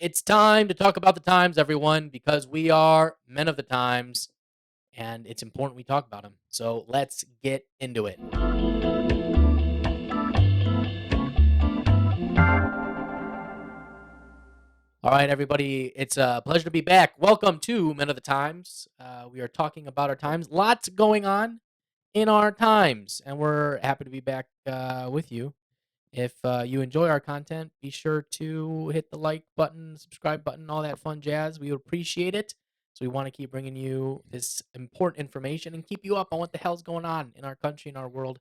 It's time to talk about the times, everyone, because we are men of the times, and it's important we talk about them. So let's get into it. All right, everybody, it's a pleasure to be back. Welcome to Men of the Times. We are talking about our times. Lots going on in our times, and we're happy to be back with you. If you enjoy our content, be sure to hit the like button, subscribe button, all that fun jazz. We would appreciate it. So we want to keep bringing you this important information and keep you up on what the hell's going on in our country and our world.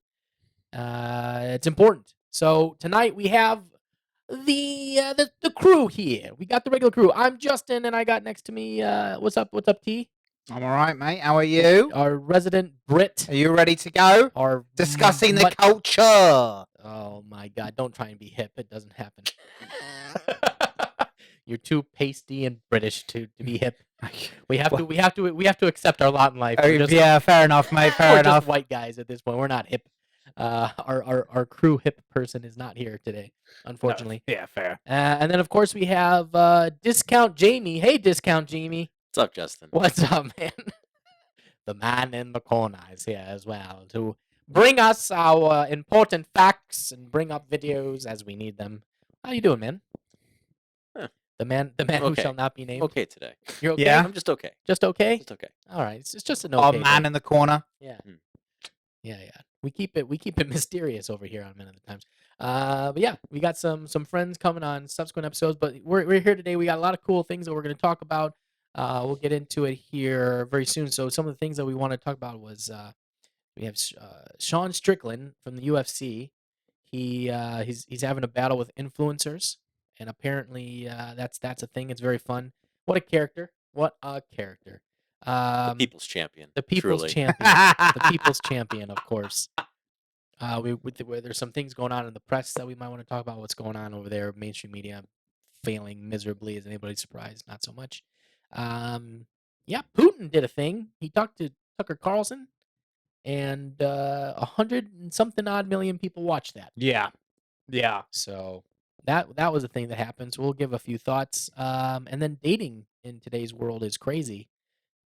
It's important. So tonight we have the crew here. We got the regular crew. I'm Justin, and I got next to me. What's up? What's up, T? I'm all right, mate. How are you? Our resident Brit. Are you ready to go? Our Discussing the culture. Oh my God! Don't try and be hip. It doesn't happen. You're too pasty and British to be hip. We have to accept our lot in life. Yeah, fair enough, mate. Fair we're enough. just white guys at this point. We're not hip. Our crew hip person is not here today, unfortunately. No, yeah, fair. And then of course we have Discount Jamie. Hey, Discount Jamie. What's up, Justin? What's up, man? The man in the corner is here as well to bring us our important facts and bring up videos as we need them. How you doing, man? Huh. The man who shall not be named. Okay today. You're okay? Yeah. I'm just okay. Just okay? Just okay. All right. It's just an Our okay. man in the corner. Yeah. Hmm. Yeah. We keep it mysterious over here on Men of the Times. But yeah, we got some friends coming on subsequent episodes, but we're here today. We got a lot of cool things that we're going to talk about. We'll get into it here very soon. So some of the things that we want to talk about was we have Sean Strickland from the UFC. He's having a battle with influencers, and apparently that's a thing. It's very fun. What a character! What a character! The people's champion. The people's truly. champion. The people's champion, of course. There's some things going on in the press that we might want to talk about. What's going on over there? Mainstream media failing miserably. Is anybody surprised? Not so much. Yeah, Putin did a thing. He talked to Tucker Carlson, and 100 and something odd million people watched that. Yeah. So that was a thing that happened. So we'll give a few thoughts. And then dating in today's world is crazy.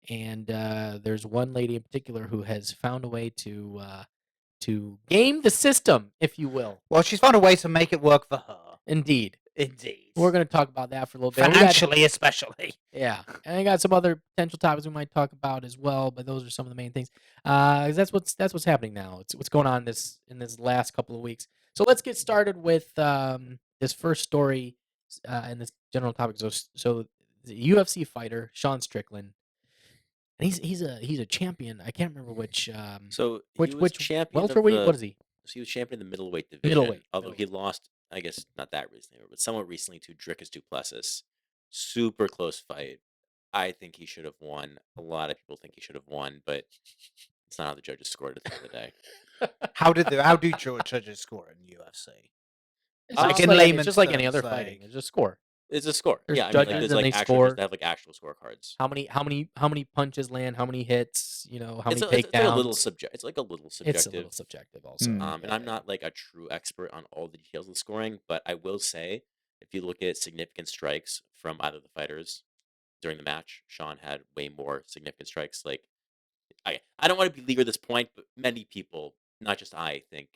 And there's one lady in particular who has found a way to game the system, if you will. Well, she's found a way to make it work for her. Indeed. Indeed. We're going to talk about that for a little bit. Financially, especially. Yeah. And I got some other potential topics we might talk about as well, but those are some of the main things. 'Cause that's what's happening now. It's what's going on in this last couple of weeks. So let's get started with this first story and this general topic. So the UFC fighter Sean Strickland, and he's a champion. I can't remember which So which he was champion welterweight. of the, What is he? So he was champion in the middleweight division. Middleweight. Although he lost, I guess not that recently, but somewhat recently to Dricus Du Plessis. Super close fight. I think he should have won. A lot of people think he should have won, but it's not how the judges scored at the end of the day. How do judges score in UFC? It's just like any other fighting. It's just score. It's a score. There's Yeah, judges there's and like they actual score. judges that have like actual scorecards. How many punches land? How many hits? How many It's takedowns? a little subjective. It's like a little subjective. It's a little subjective, also. And I'm not like a true expert on all the details of the scoring, but I will say, if you look at significant strikes from either of the fighters during the match, Sean had way more significant strikes. Like, I don't want to beleaguer this point, but many people, not just I, think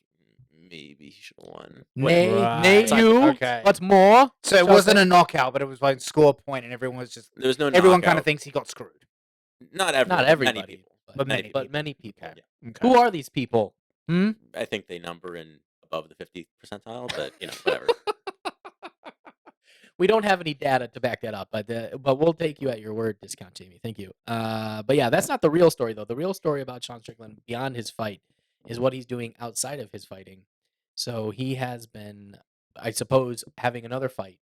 maybe he should have won. Nay, Right. you. Okay. What's more? So it wasn't a knockout, but it was like score point, and everyone was just. There was no Everyone kind knockout. of thinks he got screwed. Not everyone. Not everybody, Many people. But many but many people. Okay. Who are these people? I think they number in above the 50th percentile, but whatever. We don't have any data to back that up, but we'll take you at your word, Discount Jamie. Thank you. But yeah, that's not the real story though. The real story about Sean Strickland beyond his fight is what he's doing outside of his fighting. So he has been, I suppose, having another fight,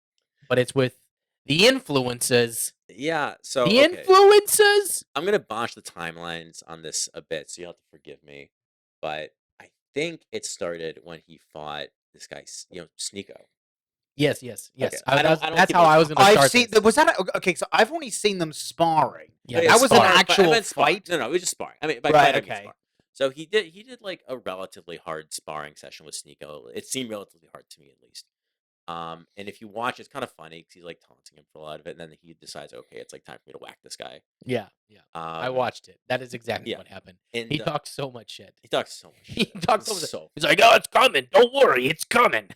but it's with the influences. Yeah. So The influences. I'm gonna botch the timelines on this a bit, so you have to forgive me. But I think it started when he fought this guy, Sneako. Yes. Okay. That's how I was going to start. I've seen. this. Was that okay? So I've only seen them sparring. Yeah, Okay, that was sparring, an but I actual meant sparring. fight. No, it was just sparring. I mean, by Right, fight, I mean okay. sparring. So he did like a relatively hard sparring session with Sneako. It seemed relatively hard to me, at least. And if you watch, it's kind of funny because he's like taunting him for a lot of it, and then he decides, okay, it's like time for me to whack this guy. Yeah, yeah. I Um, watched it. That is exactly yeah, what happened. and He talks so much shit. he talks so much He shit. talks It's so much. so He's like, "Oh, it's coming. Don't worry, it's coming.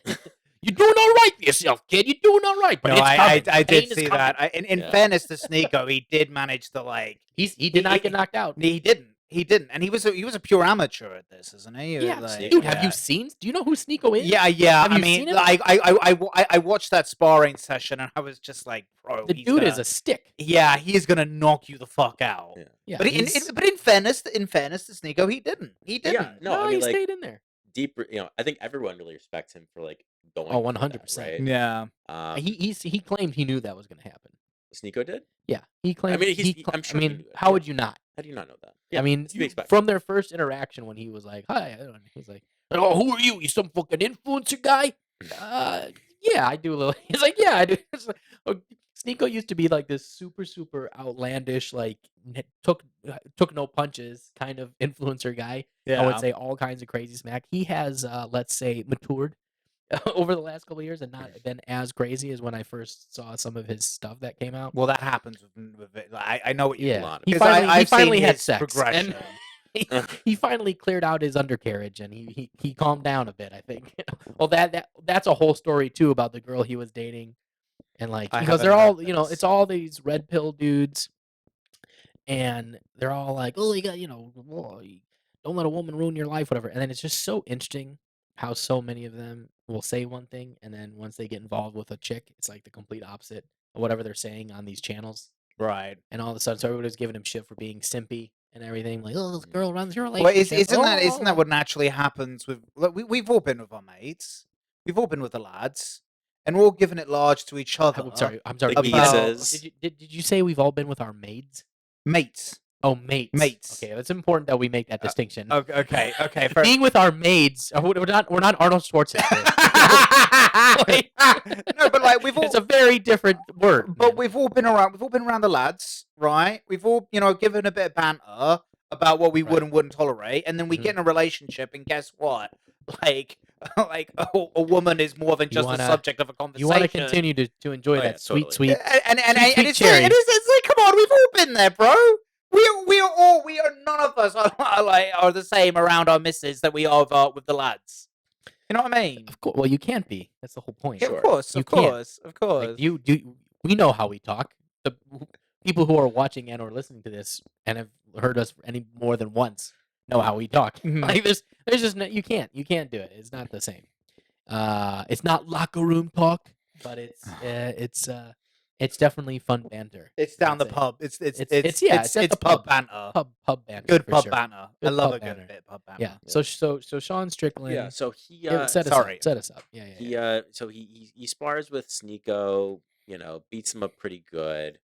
You're doing all right for yourself, kid. You're doing all right, but No, it's coming. I The pain did is see coming." that. In Yeah. fairness to Sneako, he did manage to like. He did not get knocked out. He didn't. He didn't, and he was a pure amateur at this, isn't he? Yeah, Like, dude. Have yeah. you seen? Do you know who Sneako is? Yeah. Have I you mean, seen him? I watched that sparring session, and I was just like, bro, The he's dude gonna, is a stick. yeah, he is gonna knock you the fuck out. Yeah. Yeah, But in fairness to Sneako, he didn't. He didn't. Yeah, no, I he mean, like, stayed in there. deep, I think everyone really respects him for like going. Oh, for that, 100%. right? Yeah. He claimed he knew that was going to happen. Sneako did. Yeah, he claimed. mean, I'm sure he knew it, how yeah. would you not? How do you not know that? I mean, you expect. from their first interaction when he was like, "Hi," he's like, "Oh, who are you? You some fucking influencer guy?" Yeah, I do a little. He's like, "Yeah, I do." It's like, Sneako used to be like this super outlandish, like took no punches kind of influencer guy. I would say all kinds of crazy smack. He has, let's say, matured over the last couple of years and not been as crazy as when I first saw some of his stuff that came out. Well, that happens with it. I know what you Yeah, mean. lot of he it. 'Cause finally, I've seen had his sex, progression. and he finally cleared out his undercarriage, and he calmed down a bit. I think. Well, that's a whole story too about the girl he was dating, and like I because haven't they're all heard it's this. all these red pill dudes, and they're all like, oh, you got don't let a woman ruin your life, whatever. And then it's just so interesting how so many of them will say one thing, and then once they get involved with a chick, it's like the complete opposite of whatever they're saying on these channels. Right. And all of a sudden, so everybody's giving him shit for being simpy and everything. Like, oh, this girl runs your Well, relationship. isn't that what naturally happens with? Look, we've all been with our mates. We've all been with the lads, and we're all giving it large to each other. I'm sorry. Like Did he you say- says. did you say we've all been with our maids? Mates. Oh, mates. Mates. Okay, it's important that we make that distinction. Okay. Being with our maids, we're not Arnold Schwarzenegger. Like, No, but like we've all. it's a very different word. But man. we've all been around. We've all been around the lads, right? We've all, given a bit of banter about what we would Right. and wouldn't tolerate, and then we Mhm. get in a relationship, and guess what? Like, a woman is more than You just wanna- the subject of a conversation. You want to continue to enjoy Oh, yeah, that sweet, totally. sweet. and sweet it's, cherry. it's like, come on, we've all been there, bro. None of us are the same around our misses that we are with the lads. You know what I mean? Of course, well, you can't be. That's the whole point. Yeah, Sure. of course, You of can't. course, of course. Like, we know how we talk. The people who are watching and or listening to this and have heard us any more than once know how we talk. Mhm. Like there's just no, you can't do it. It's not the same. It's not locker room talk, but it's definitely fun banter. It's down I'd the say. pub. It's at the pub banter. Pub banter. Good for pub sure. banter. I Good love pub a good banter. bit of pub banter. Yeah. So Sean Strickland. Yeah. So he Set us up. Yeah. he spars with Sneako. Beats him up pretty good.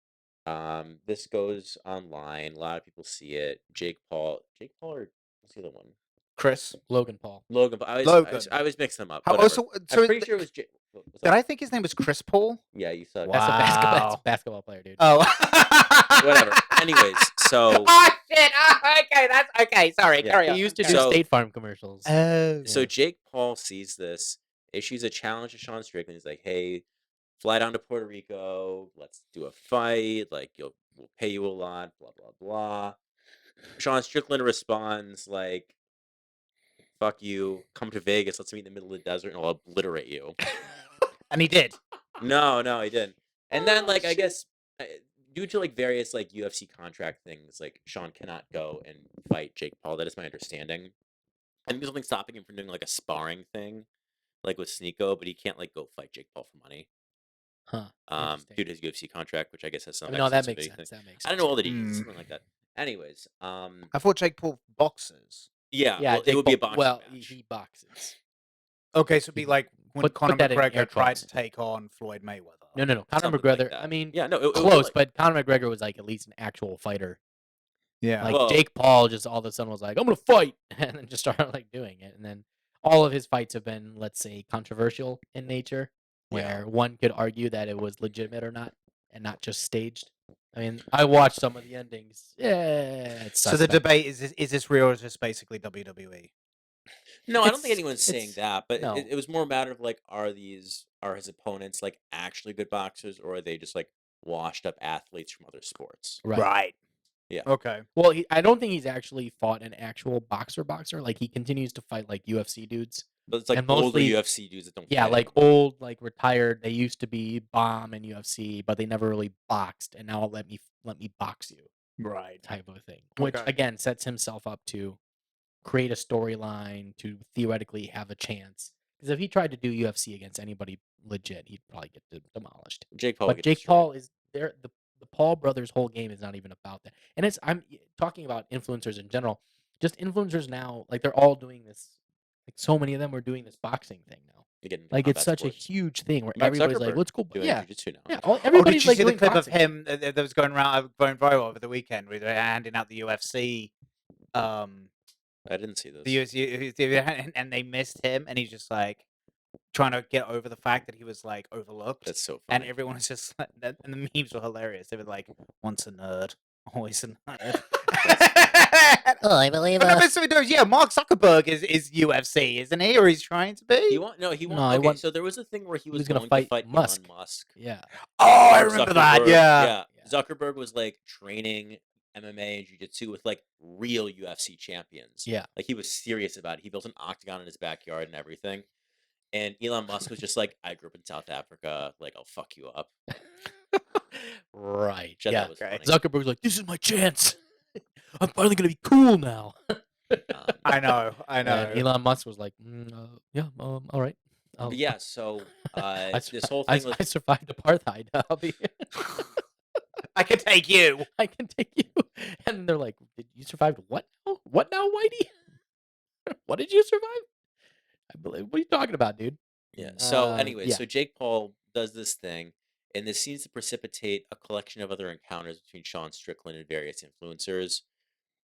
This goes online. A lot of people see it. Jake Paul, or what's the other one? Chris. Logan Paul. Logan. Logan. I was mixing them up. How, Whatever. so I'm pretty sure it was Jake. What's did up? I think his name was Chris Paul? Yeah, you suck. That's that's Wow. a basketball player, dude. Oh. Whatever. Anyways, so Oh shit! Okay, that's okay. Sorry, Yeah. carry He on. used to do So- State Farm commercials. Oh. So Yeah. Jake Paul sees this, issues a challenge to Sean Strickland. He's like, "Hey, fly down to Puerto Rico. Let's do a fight. Like, we'll pay you a lot. Blah blah blah." Sean Strickland responds like, "Fuck you. Come to Vegas. Let's meet in the middle of the desert, and I'll obliterate you." And he did. No, he didn't. And then, Oh, like, I shit. guess due to like various like UFC contract things, like Sean cannot go and fight Jake Paul. That is my understanding. I think there's something stopping him from doing like a sparring thing, like with Sneako, but he can't like go fight Jake Paul for money. Huh. Due to his UFC contract, which I guess has some. No, that makes exclusivity sense. thing. That makes sense. I don't know all the details, Mm. something like that. Anyways, I thought Jake Paul boxes. yeah, Yeah, well, Jake it would be a Paul- boxing Well, match. he boxes. Okay, so it'd be like when Put Conor that in air McGregor tried quotes. to take on Floyd Mayweather. No. Conor Something like McGregor. that. I mean, Yeah, no, it would be close, like- but Conor McGregor was like at least an actual fighter. Yeah. Like Well- Jake Paul just all of a sudden was like, I'm gonna fight, and then just started like doing it. And then all of his fights have been, let's say, controversial in nature, where one could argue that it was legitimate or not, and not just staged. I mean, I watched some of the endings. Yeah, it's So the suspect. debate is this real or is this basically WWE? No, I don't think It's- anyone's saying it's- that, but no. it was more a matter of like, are these are his opponents like actually good boxers, or are they just like washed up athletes from other sports? Right. Yeah. Okay. Well, I don't think he's actually fought an actual boxer. Like, he continues to fight, like, UFC dudes. But it's like And older mostly UFC dudes that don't yeah, fight like, anymore. old, like, retired. They used to be bomb in UFC, but they never really boxed, and now let me box you Right. type of a thing, which, Okay. again, sets himself up to create a storyline to theoretically have a chance. Because if he tried to do UFC against anybody legit, he'd probably get demolished. Jake Paul would But get Jake destroyed. Paul is there. The Paul brothers' whole game is not even about that. And I'm talking about influencers in general. Just influencers now, like, they're all doing this. Like, so many of them are doing this boxing thing now. You get into Like, it's combat such a sports. huge thing where Mark everybody's like, Zuckerberg "Let's go." doing Yeah, jiu-jitsu now. yeah. Yeah. Oh, Everybody's did you like see the doing clip of boxing. him that was going viral over the weekend with handing out the UFC? I didn't see this. The UFC, and they missed him, and he's just like trying to get over the fact that he was like overlooked. That's so And funny. everyone was just like, and the memes were hilarious. They were like, "Once a nerd, always a nerd." Oh, I believe. But no, but so it does, yeah, Mark Zuckerberg is UFC, isn't he? Or he's trying to be? He won. No, he won. No, he Okay, won- so there was a thing where he was gonna going fight to fight Musk. Elon Musk. Yeah, Oh, I Mark remember that. Zuckerberg- Yeah. Yeah. Zuckerberg was like training MMA and jiu-jitsu with like real UFC champions. yeah. Like he was serious about it. He built an octagon in his backyard and everything. And Elon Musk was just like, I grew up in South Africa. Like, I'll fuck you up. Right. Which I Yeah. thought was Okay. funny. Zuckerberg's like, "This is my chance. I'm finally gonna be cool now." I know. And Elon Musk was like, "Yeah, all right." But yeah, so this whole I thing with I survived apartheid. I'll be. I can take you. I can take you. And they're like, "Did you survive what now? What now, Whitey? What did you survive? I believe. What are you talking about, dude?" Yeah. So anyway, yeah. so Jake Paul does this thing, and this seems to precipitate a collection of other encounters between Sean Strickland and various influencers.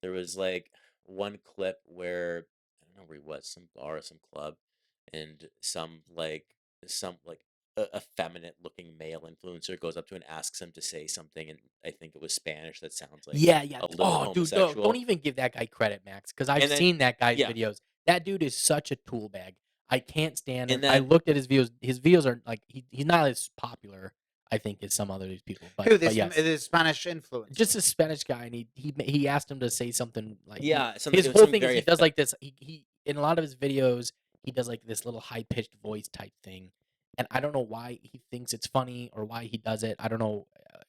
There was like one clip where I don't know where he was, some bar or some club, and some effeminate looking male influencer goes up to him and asks him to say something, and I think it was Spanish that sounds like Yeah. a little Oh, dude, no, homosexual. don't even give that guy credit, Max, because I've And then- seen that guy's yeah. videos. That dude is such a tool bag. I can't stand him. And I then- looked at his videos. His videos are like he's not as popular, I think, as some other people. But, Who, but yes, this Spanish influence? just a Spanish guy, and he asked him to say something like Yeah, his whole thing is he does like this. He in a lot of his videos he does like this little high pitched voice type thing, and I don't know why he thinks it's funny or why he does it. I don't know.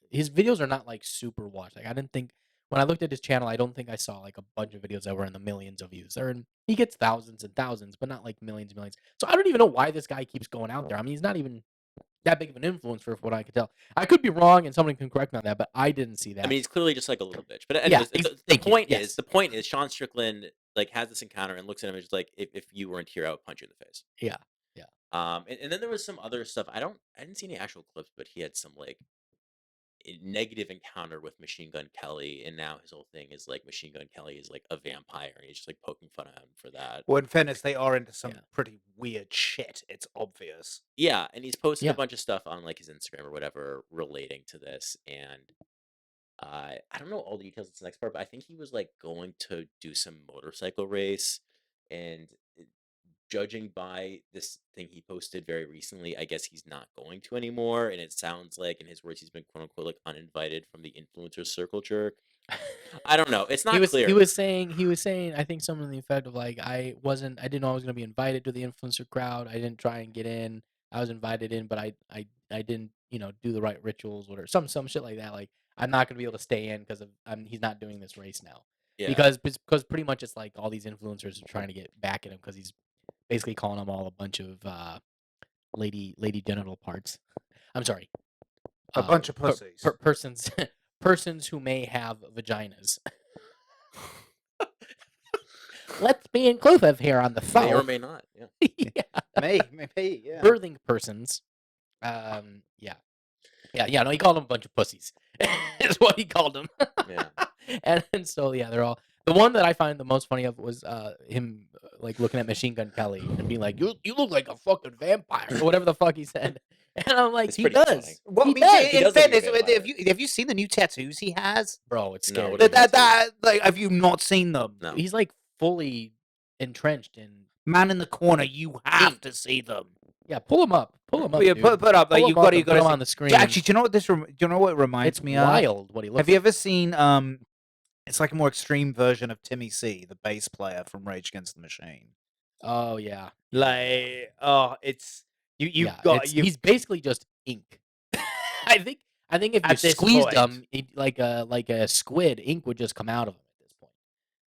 His videos are not like super watched. Like I didn't think when I looked at his channel, I don't think I saw like a bunch of videos that were in the millions of views. He gets thousands and thousands, but not like millions and millions. So I don't even know why this guy keeps going out there. I mean, he's not even that big of an influencer, for what I could tell. I could be wrong, and someone can correct me on that, but I didn't see that. I mean, he's clearly just like a little bitch. But Yeah, anyways, the thank you, point yes. is, the point is, Sean Strickland like has this encounter and looks at him and is like, if you weren't here, I would punch you in the face. Yeah. And then there was some other stuff. I didn't see any actual clips, but he had some like negative encounter with Machine Gun Kelly, and now his whole thing is like Machine Gun Kelly is like a vampire, and he's just like poking fun at him for that. Well, in fairness, they are into some Yeah. pretty weird shit. It's obvious. Yeah, and he's posted Yeah. a bunch of stuff on like his Instagram or whatever relating to this, and I don't know all the details of this next part, but I think he was like going to do some motorcycle race, and judging by this thing he posted very recently, I guess he's not going to anymore. And it sounds like, in his words, he's been quote unquote like uninvited from the influencer circle jerk. I don't know. It's not clear. He was saying, I think something to the effect of like, I didn't know I was going to be invited to the influencer crowd. I didn't try and get in. I was invited in, but I didn't, do the right rituals or some shit like that. Like, I'm not going to be able to stay in because he's not doing this race now. Yeah. Because pretty much it's like all these influencers are trying to get back at him because he's basically calling them all a bunch of lady genital parts. I'm sorry. A bunch of pussies. Persons who may have vaginas. Let's be inclusive here on the phone. May or may not. Yeah. Yeah. Maybe, yeah. Birthing persons. Yeah. No, he called them a bunch of pussies. Is what he called them. Yeah. And so yeah, they're all. The one that I find the most funny of was him like looking at Machine Gun Kelly and being like, "You look like a fucking vampire," or whatever the fuck he said. And I'm like, It's he pretty does. funny. Well, He I mean, does. He in does look like a fairness, vampire. have you seen the new tattoos he has? Bro, it's No, scary. what do you mean? Like, have you not seen them? No. He's like fully entrenched in. Man in the corner, you have to see them. Yeah, pull them up. Pull them up, Yeah, dude. put up. Like, Pull you 'em up got to and put 'em see. on the screen. Actually, do you know what this? Do you know what it reminds It's me of? wild what he looks Have you ever seen It's like a more extreme version of Timmy C, the bass player from Rage Against the Machine. Oh, yeah. Like, oh, it's you've Yeah, got you he's basically just ink. I think if you At this squeezed point. him, like a squid, ink would just come out of him at this point.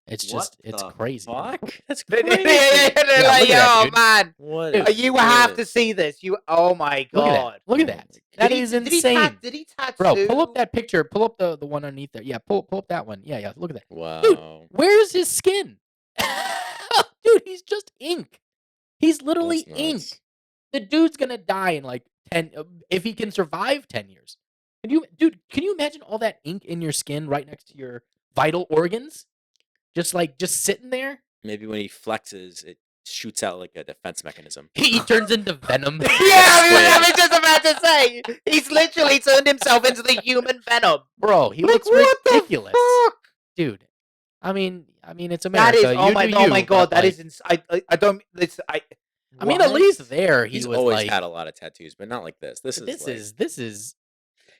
It's What just it's the crazy. Fuck? That's They're crazy. like, look at that, oh dude. man, What Dude, is you have to this? see this. Oh my Look at god, that. Look at Oh that. my That is insane. Did he tattoo? Bro, pull up that picture. Pull up the one underneath there. Yeah, pull up that one. Yeah, look at that. Wow. Where's his skin? Dude, he's just ink. He's literally That's ink. nuts. The dude's gonna die in like 10 if he can survive 10 years. Can you imagine all that ink in your skin right next to your vital organs? Just sitting there? Maybe when he flexes, it shoots out like a defense mechanism. He turns into venom. Yeah, I was just about to say he's literally turned himself into the human Venom. Bro, he Like, looks what the ridiculous. fuck? Dude. I mean it's That America. is You oh do my you, god, but, that like, is I don't listen. I mean at what? least there he He's was always like had a lot of tattoos, but not like this. This is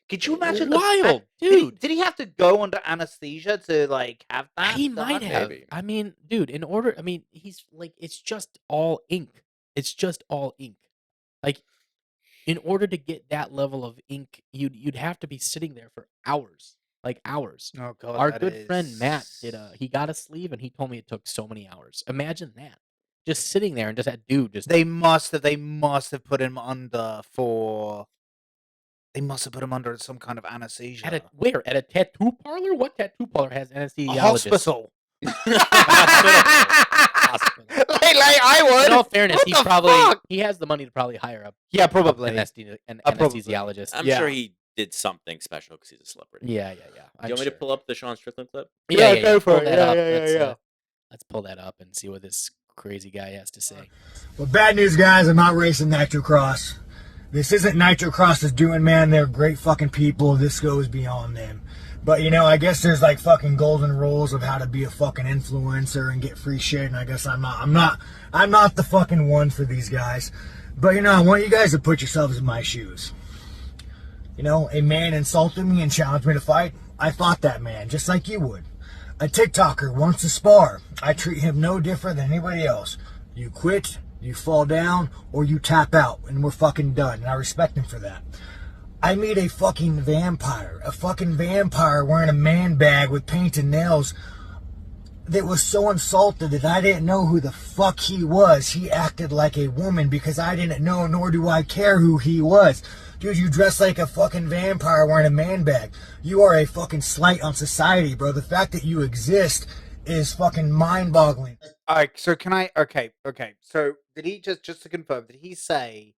Could you imagine wild, dude? Did he have to go under anesthesia to like have that? he done? might have. Maybe. I mean, dude, he's like it's just all ink. It's just all ink. Like in order to get that level of ink, you'd have to be sitting there for hours. Like hours. Oh god, Our that good friend Matt is- he got a sleeve and he told me it took so many hours. Imagine that. Just sitting there and just that dude just They must have put him under for. They must have put him under some kind of anesthesia. at a tattoo parlor? What tattoo parlor has A anesthesiologist? hospital. Hospital. like I would. In all fairness, What he the probably fuck? he has the money to probably hire a Yeah, probably. an Probably. anesthesiologist. I'm Yeah. sure he did something special because he's a celebrity. Yeah. Do you want me to pull up the Sean Strickland clip? Yeah, go for Pull it. that Yeah, up. yeah. Let's pull that up and see what this crazy guy has to say. Well, bad news, guys. I'm not racing Nitrocross. This isn't Nitrocross's doing, man. They're great fucking people. This goes beyond them. But, you know, I guess there's like fucking golden rules of how to be a fucking influencer and get free shit. And I guess I'm not the fucking one for these guys. But, you know, I want you guys to put yourselves in my shoes. You know, a man insulted me and challenged me to fight. I fought that man, just like you would. A TikToker wants to spar. I treat him no different than anybody else. You quit, you fall down, or you tap out, and we're fucking done. And I respect him for that. I meet a fucking vampire wearing a man bag with painted nails that was so insulted that I didn't know who the fuck he was. He acted like a woman because I didn't know, nor do I care who he was. Dude, you dress like a fucking vampire wearing a man bag. You are a fucking slight on society, bro. The fact that you exist is fucking mind-boggling. All right, so can I? Okay. So did he just to confirm? Did he say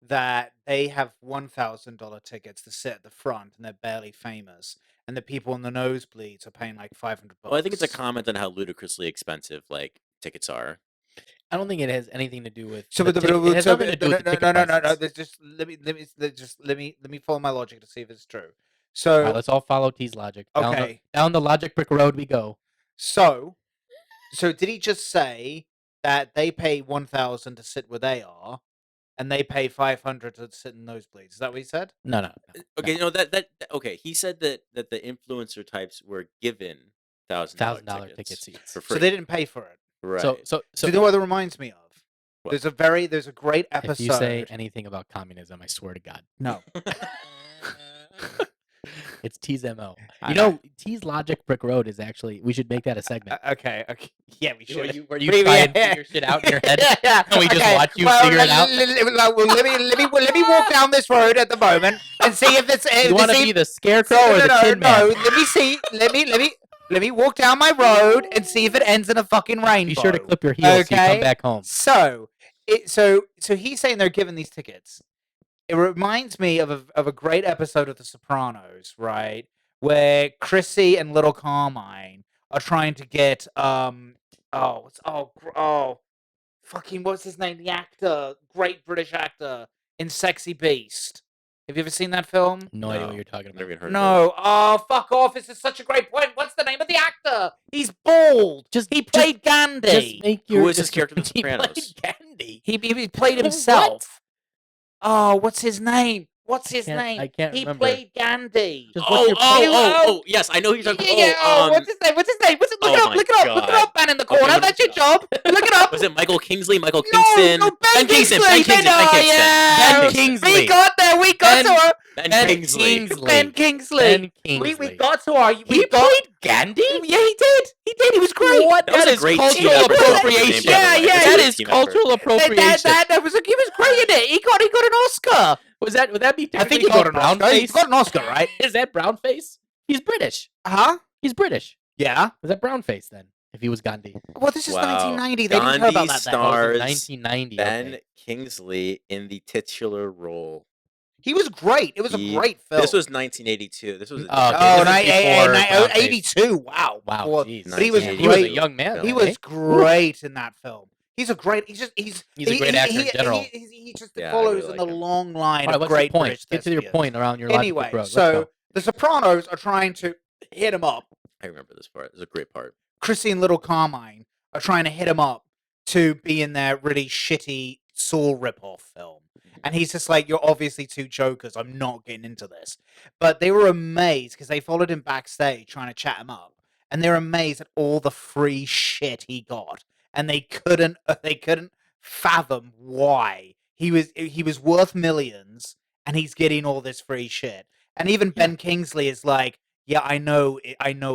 that they have $1,000 tickets to sit at the front and they're barely famous, and the people in the nosebleeds are paying like $500? Well, I think it's a comment on how ludicrously expensive like tickets are. I don't think it has anything to do with. So, the it has nothing to do with the ticket no. prices. Let me follow my logic to see if it's true. All So, right, let's all follow T's logic. Okay. Down the logic brick road we go. so did he just say that they pay 1,000 to sit where they are, and they pay 500 to sit in nosebleeds? Is that what he said? No. Okay, no, that okay. He said that the influencer types were given $1,000 ticket seats. for free. So they didn't pay for it. right. So So you know what that reminds me of? What? There's a great episode. if you say anything about communism, I swear to God, no. it's T's MO. I You know, T's logic brick road is actually. We should make that a segment. Okay. Yeah, we Where should. you try and figure shit out in your head. Yeah. And we just Okay, watch you well, figure it out. Let me walk down this road at the moment and see if it's. You want to be the scarecrow or the Tin No. Man? Let me see. Let me walk down my road and see if it ends in a fucking rainbow. Be sure to clip your heels so you come Okay. back home. So he's saying they're giving these tickets. It reminds me of a great episode of The Sopranos, right? Where Chrissy and Little Carmine are trying to get fucking what's his name? The actor, great British actor in Sexy Beast. Have you ever seen that film? No idea No, what you're talking Never about. even heard of No. Oh, fuck off! This is such a great point. What's the name of the actor? He's bald. He played Gandhi. Just make Who your. is his character in The He played Sopranos? Gandhi. He played What? himself. Oh, what's his name? What's I his name? can't He remember. played Gandhi. Just what's your Yes, I know who you're talking Yeah, about. what's his name? What's his name? Look oh it up, my look it up, look it God. up, man in the Okay, corner. let me That's your look it up. job. Look it up. Was it Michael Kingsley? Michael No, Kingston? no, Ben Kingsley. Ben Kingston. Yeah. Ben Kingsley. We got there. We got to her. Ben Kingsley. Ben Kingsley. Ben Kingsley. We got to her. He played Gandhi? Yeah, he did. He did. He was great. What? That was That a is great cultural team effort. appropriation. Yeah, yeah, That Great is team cultural effort. appropriation. That was he was great in it. He got an Oscar. Would that be I think technically he got called an brown Oscar. He face? got an Oscar, right? Is that brown face? He's British. Huh? He's British. Yeah. Was that brown face then? If he was Gandhi. Well, this is Wow. 1990. They didn't care about Gandhi that then. stars 1990. Ben okay. Kingsley in the titular role. He was great. It was a great film. This was 1982. This was. Oh, okay. Oh, This is before brown face. 82. Wow. Wow, Boy, jeez. but he was 1980. He was a great. young man. He then, was eh? great in that film. He's a great. He's a great actor in general. He just Yeah, I follows really in like the him. long line All right, of what's great your point? British Get to your thespians. point around your logical Anyway, growth. Let's so go. the Sopranos are trying to hit him up. I remember this part. It was a great part. Chrissy and Little Carmine are trying to hit him up to be in their really shitty Saul ripoff film. And he's just like, you're obviously two jokers. I'm not getting into this. But they were amazed because they followed him backstage trying to chat him up. And they're amazed at all the free shit he got. And they couldn't fathom why he was worth millions and he's getting all this free shit. And even Ben Kingsley is like, yeah, I know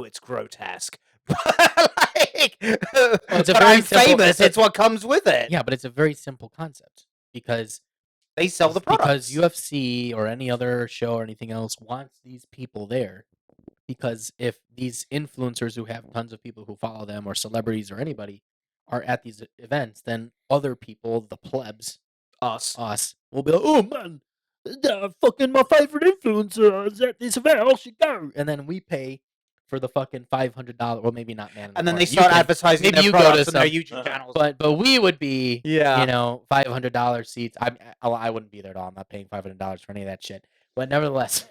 it's grotesque. Like, it's a but very I'm simple- famous. It's what comes with it. Yeah, but it's a very simple concept because They sell the products. because UFC or any other show or anything else wants these people there. Because if these influencers who have tons of people who follow them or celebrities or anybody are at these events, then other people, the plebs, us, will be like, oh man, fucking my favorite influencer is at this event, I should go. And then we pay for the fucking $500, well maybe not man. and then they start advertising maybe their you go products to on their some- YouTube channels. But we would be, Yeah. you know, $500 seats. I wouldn't be there at all. I'm not paying $500 for any of that shit. But nevertheless,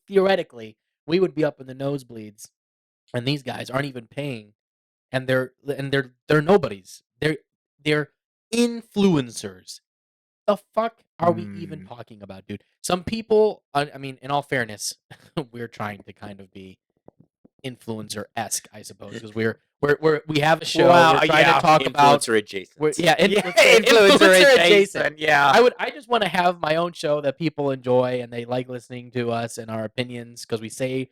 theoretically, we would be up in the nosebleeds, and these guys aren't even paying, and they're nobodies. They're influencers. The fuck are we even talking about, dude? Some people, I mean, in all fairness, we're trying to kind of be influencer-esque, I suppose, because we have a show. Wow, we're trying to talk about Influencer adjacent. influencer adjacent. Yeah. I just want to have my own show that people enjoy and they like listening to us and our opinions because we say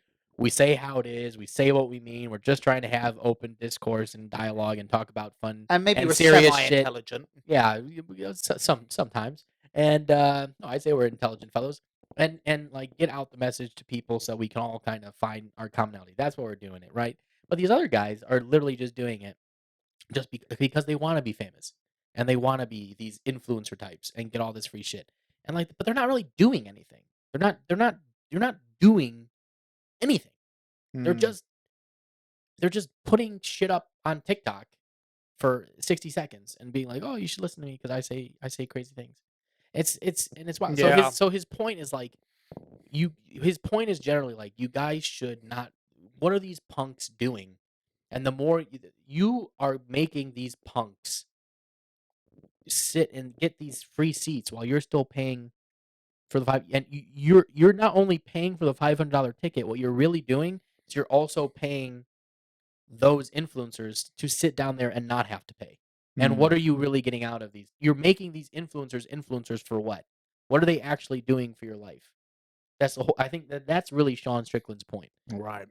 how it is, we say what we mean. We're just trying to have open discourse and dialogue and talk about fun And maybe and we're serious shit. semi-intelligent. Yeah, sometimes. And no, I say we're intelligent fellows. And like get out the message to people so we can all kind of find our commonality. That's what we're doing it, right? But these other guys are literally just doing it just because they want to be famous and they want to be these influencer types and get all this free shit. And like, but they're not really doing anything. They're not doing anything. They're just putting shit up on TikTok for 60 seconds and being like, "Oh, you should listen to me because I say crazy things." It's wild. Yeah. So his point is like his point is generally like you guys should not. What are these punks doing? And the more you are making these punks sit and get these free seats while you're still paying for the you're not only paying for the $500 ticket. What you're really doing is you're also paying those influencers to sit down there and not have to pay. And what are you really getting out of these? You're making these influencers for what? What are they actually doing for your life? That's the whole. I think that's really Sean Strickland's point, right?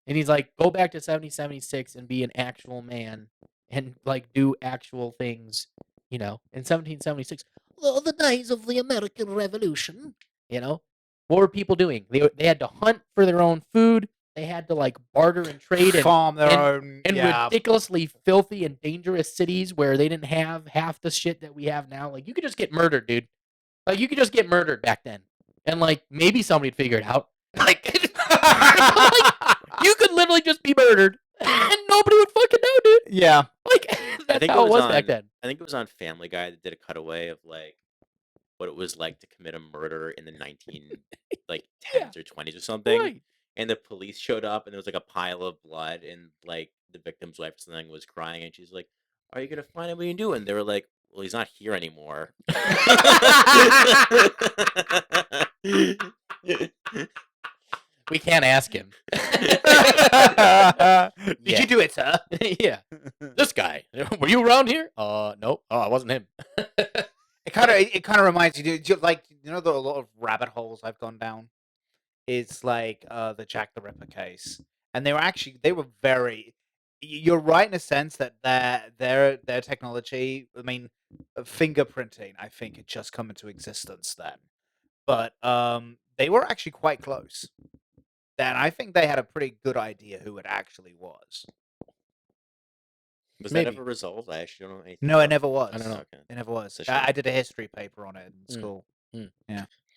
And he's like, go back to 1776 and be an actual man and like do actual things. You know, in 1776, The days of the American Revolution. you know, what were people doing? They had to hunt for their own food. They had to like barter and trade and farm their own. in Yeah. ridiculously filthy and dangerous cities where they didn't have half the shit that we have now. Like you could just get murdered, dude. Like you could just get murdered back then, and like maybe somebody'd figure it out. Like, you could literally just be murdered, and nobody would fucking know, dude. Yeah. Like that's think how it it was was back on- then. I think it was on Family Guy that did a cutaway of like what it was like to commit a murder in the 10s Yeah. or 20s or something. Right. And the police showed up and there was like a pile of blood and like the victim's wife or something was crying and she's like, "Are you gonna find anybody to do?" And they were like, Well, he's not here anymore. We can't ask him. Did Yeah. you do it, sir? Yeah. This guy. Were you around here? Nope. Oh, it wasn't him. It kind of reminds you, like a lot of rabbit holes I've gone down. Is like the Jack the Ripper case, and they were very. You're right in a sense that their technology. I mean, fingerprinting. I think had just come into existence then, but they were actually quite close. And I think they had a pretty good idea who it actually was. Was Maybe. that ever resolved? I actually don't know anything. No, it about never was. I don't know. Okay. It never was. It's a shame. I did a history paper on it in Mm. school.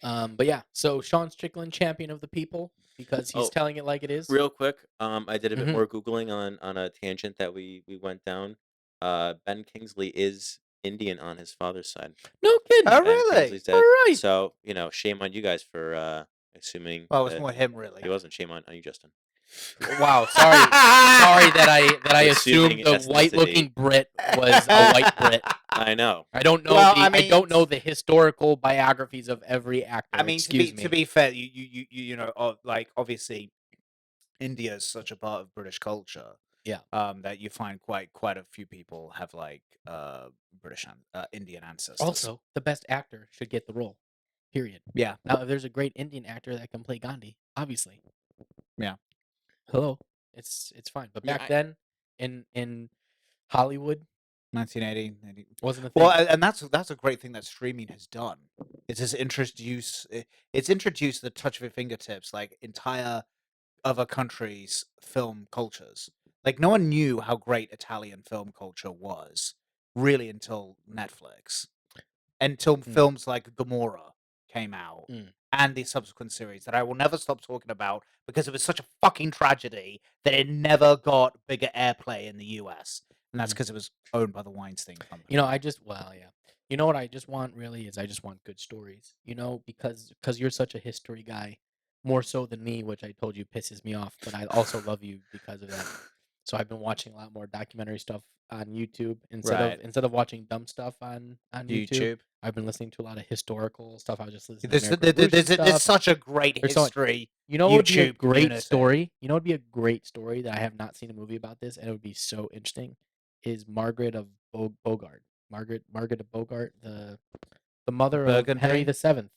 But yeah, so Sean Strickland, champion of the people, because he's Oh, telling it like it is. Real quick, I did a bit Mhm. more googling on a tangent that we went down. Ben Kingsley is Indian on his father's side. No kidding. Oh, Ben really? Kingsley's All dead. right. So shame on you guys for assuming. Well, it was that more him, really. He wasn't. Shame on you, Justin. Wow. Sorry that I Assuming assumed the white-looking Brit was a white Brit. I know. I don't know. Well, I don't know the historical biographies of every actor. I mean, Excuse me. to be fair, you know, like obviously, India is such a part of British culture. Yeah. That you find quite a few people have like British Indian ancestors. Also, the best actor should get the role. Period. Yeah. Now, if there's a great Indian actor that can play Gandhi, obviously. Yeah. Hello. It's fine. But Yeah, back then, in Hollywood, 1980. wasn't a thing. Well, and that's a great thing that streaming has done. It's introduced at the touch of your fingertips, like entire other countries' film cultures. Like no one knew how great Italian film culture was really until Netflix, until films like Gomorrah came out, and the subsequent series that I will never stop talking about because it was such a fucking tragedy that it never got bigger airplay in the US. And that's because it was owned by the Weinstein Company. You know, yeah. You know what I just want really is I just want good stories. You know, because you're such a history guy, more so than me, which I told you pisses me off. But I also love you because of that. So I've been watching a lot more documentary stuff on YouTube Right. instead of watching dumb stuff on YouTube. YouTube. I've been listening to a lot of historical stuff. I was just listening to There's, American Revolution there's stuff. such a great There's so much- history. You know what would be a YouTube great community. story? You know what would be a great story that I have not seen a movie about this, and it would be so interesting, is Margaret of Bogart. Margaret of Bogart, the mother of Henry Burgundy? VII.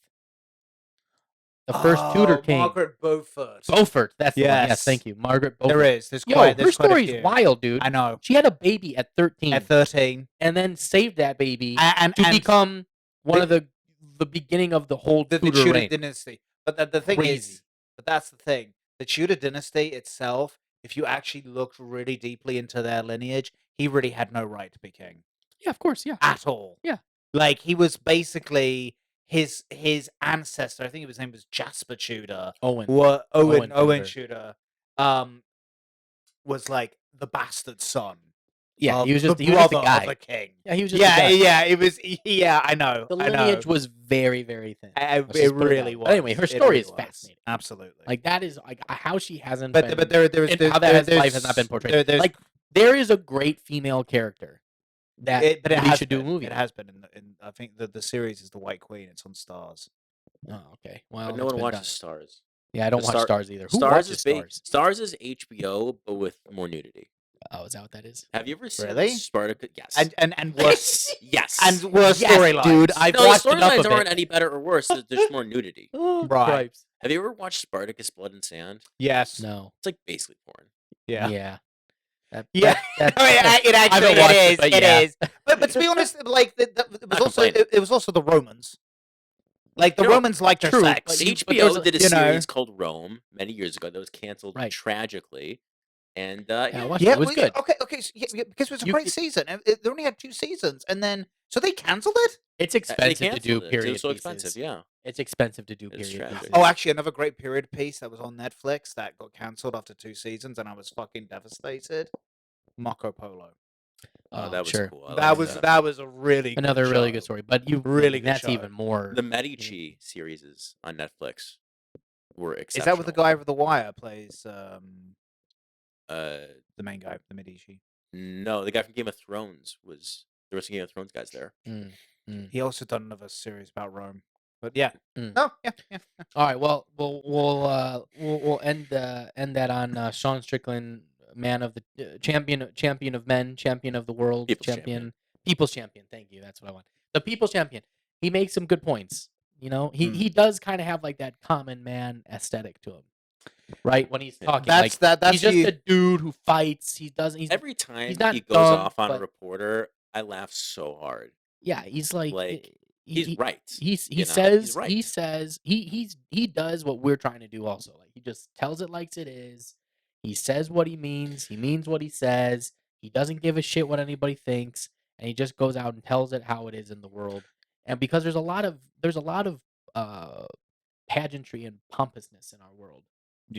The first Tudor king. Margaret Beaufort. Beaufort, that's the one. Yes, Yes. thank you. Margaret Beaufort. There is. There's Yo, quite. her There's quite a story's few. wild, dude. I know. She had a baby at 13 At 13, and then saved that baby and to become one of the beginning of the whole the Tudor Tudor reign. dynasty. But the thing Crazy. is, but that's the thing. The Tudor dynasty itself, if you actually looked really deeply into their lineage, he really had no right to be king Yeah, of course, yeah. at all. Yeah. Like he was basically his ancestor. I think his name was Jasper Tudor. Owen. Owen Tudor. Tudor. Was like the bastard son. Yeah, of he was just the he was just a brother guy. of the king. Yeah, he was just a guy. Yeah. It was. Yeah, I know. The I know. lineage was very, very thin. Let's It just put it really that way. was. But anyway, her It story really is was. fascinating. Absolutely. Like that is like how she hasn't but been, there's and how that life has not been portrayed. there's, Like there is a great female character that but it we has should do a been. movie. It on. has been in I think the series is the White Queen. It's on Stars. Oh, okay. Well, But no it's one been watches done. Stars. Yeah, I don't The watch Star- Stars either. Who Stars watches is Stars? Stars is HBO, but with more nudity. Oh, is that what that is? Have you ever seen Really? Spartacus? Yes. And worse yes. and worse Yes, storylines. dude. I've no, the watched enough storylines of aren't it. any better or worse. There's more nudity. Oh, Right. cripes. Have you ever watched Spartacus: Blood and Sand? Yes. No. It's like basically porn. Yeah. Yeah. Yeah. That- I mean, it I haven't actually watched it is. but it yeah. is. But to be honest, like it was Not also complaining. it was also the Romans. Like the No, Romans liked their true, sex. but HBO there's did a you know- series called Rome many years ago that was canceled Right. tragically, and Yeah, I yeah, watched it. It was good. Okay. So, yeah, because it was a You- great season. They only had 2 seasons, and then so they canceled it. It's they expensive to do canceled it. period It was so pieces. expensive. Yeah, It's expensive to do It's period tragic. pieces. Oh, actually, another great period piece that was on Netflix that got canceled after 2 seasons, and I was fucking devastated. Marco Polo. Oh, that was sure. cool. I That liked was that. that was a really Another good really show. good story. But you Really good that's show. even more. The Medici series on Netflix were Is exceptional. that what the guy with the wire plays? Uh, The main guy, the Medici. no, the guy from Game of Thrones was There were some Game of Thrones guys there. He also done another series about Rome. But yeah. Mm. No, yeah. All right. Well, we'll end that on Sean Strickland, man of the champion of men, champion of the world, people's champion. Thank you. That's what I want. The people's champion. He makes some good points. You know, he does kind of have like that common man aesthetic to him, right? When he's talking, he's just a dude who fights. He doesn't. Every time he goes dumb, off on a reporter, I laugh so hard. Yeah, he's like he's right. He does what we're trying to do also. Like he just tells it like it is. He says what he means. He means what he says. He doesn't give a shit what anybody thinks, and he just goes out and tells it how it is in the world. And because there's a lot of pageantry and pompousness in our world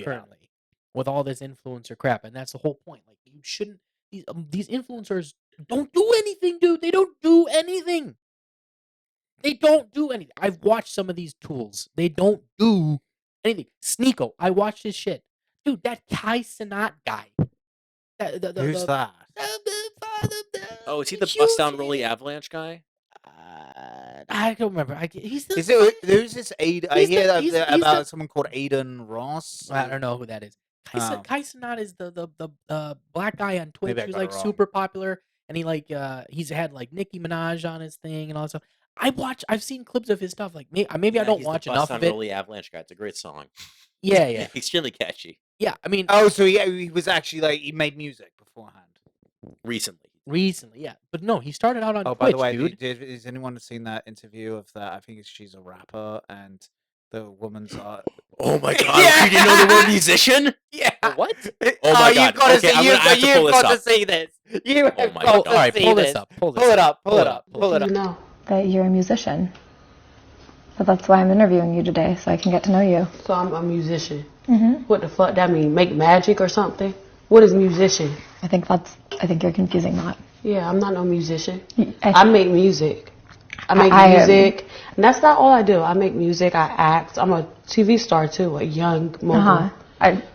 currently with all this influencer crap, and that's the whole point. Like you shouldn't. These influencers don't do anything, dude. They don't do anything. They don't do anything. I've watched some of these tools. They don't do anything. Sneako, I watched his shit. Dude, that Kai Cenat guy. Who's that? Oh, is he the bust down Rolly Avalanche guy? I don't remember. Who's this Aiden? I hear about someone called Aiden Ross. I don't know who that is. Kai Cenat is the black guy on Twitch who's like super popular, and he's had like Nicki Minaj on his thing and all that stuff. I've seen clips of his stuff. Like maybe I don't watch enough of it. Rolly Avalanche guy. It's a great song. Yeah. Extremely catchy. Yeah, I mean. Oh, so he was actually he made music beforehand. Recently, yeah, but no, he started out on Twitch, by the way, dude. Has anyone seen that interview of that? I think she's a rapper and the woman's. Oh my god! Yeah. You didn't know the word musician? Yeah. What? Oh my god! You've got to see this. You have got to see this. All right, pull this up. Pull it up. You know that you're a musician. But that's why I'm interviewing you today, so I can get to know you. So I'm a musician. Mm-hmm. What the fuck that mean? Make magic or something? What is musician? I think you're confusing that. Yeah, I'm not no musician. I make music. I make music. And that's not all I do. I make music, I act. I'm a TV star too, a young mogul.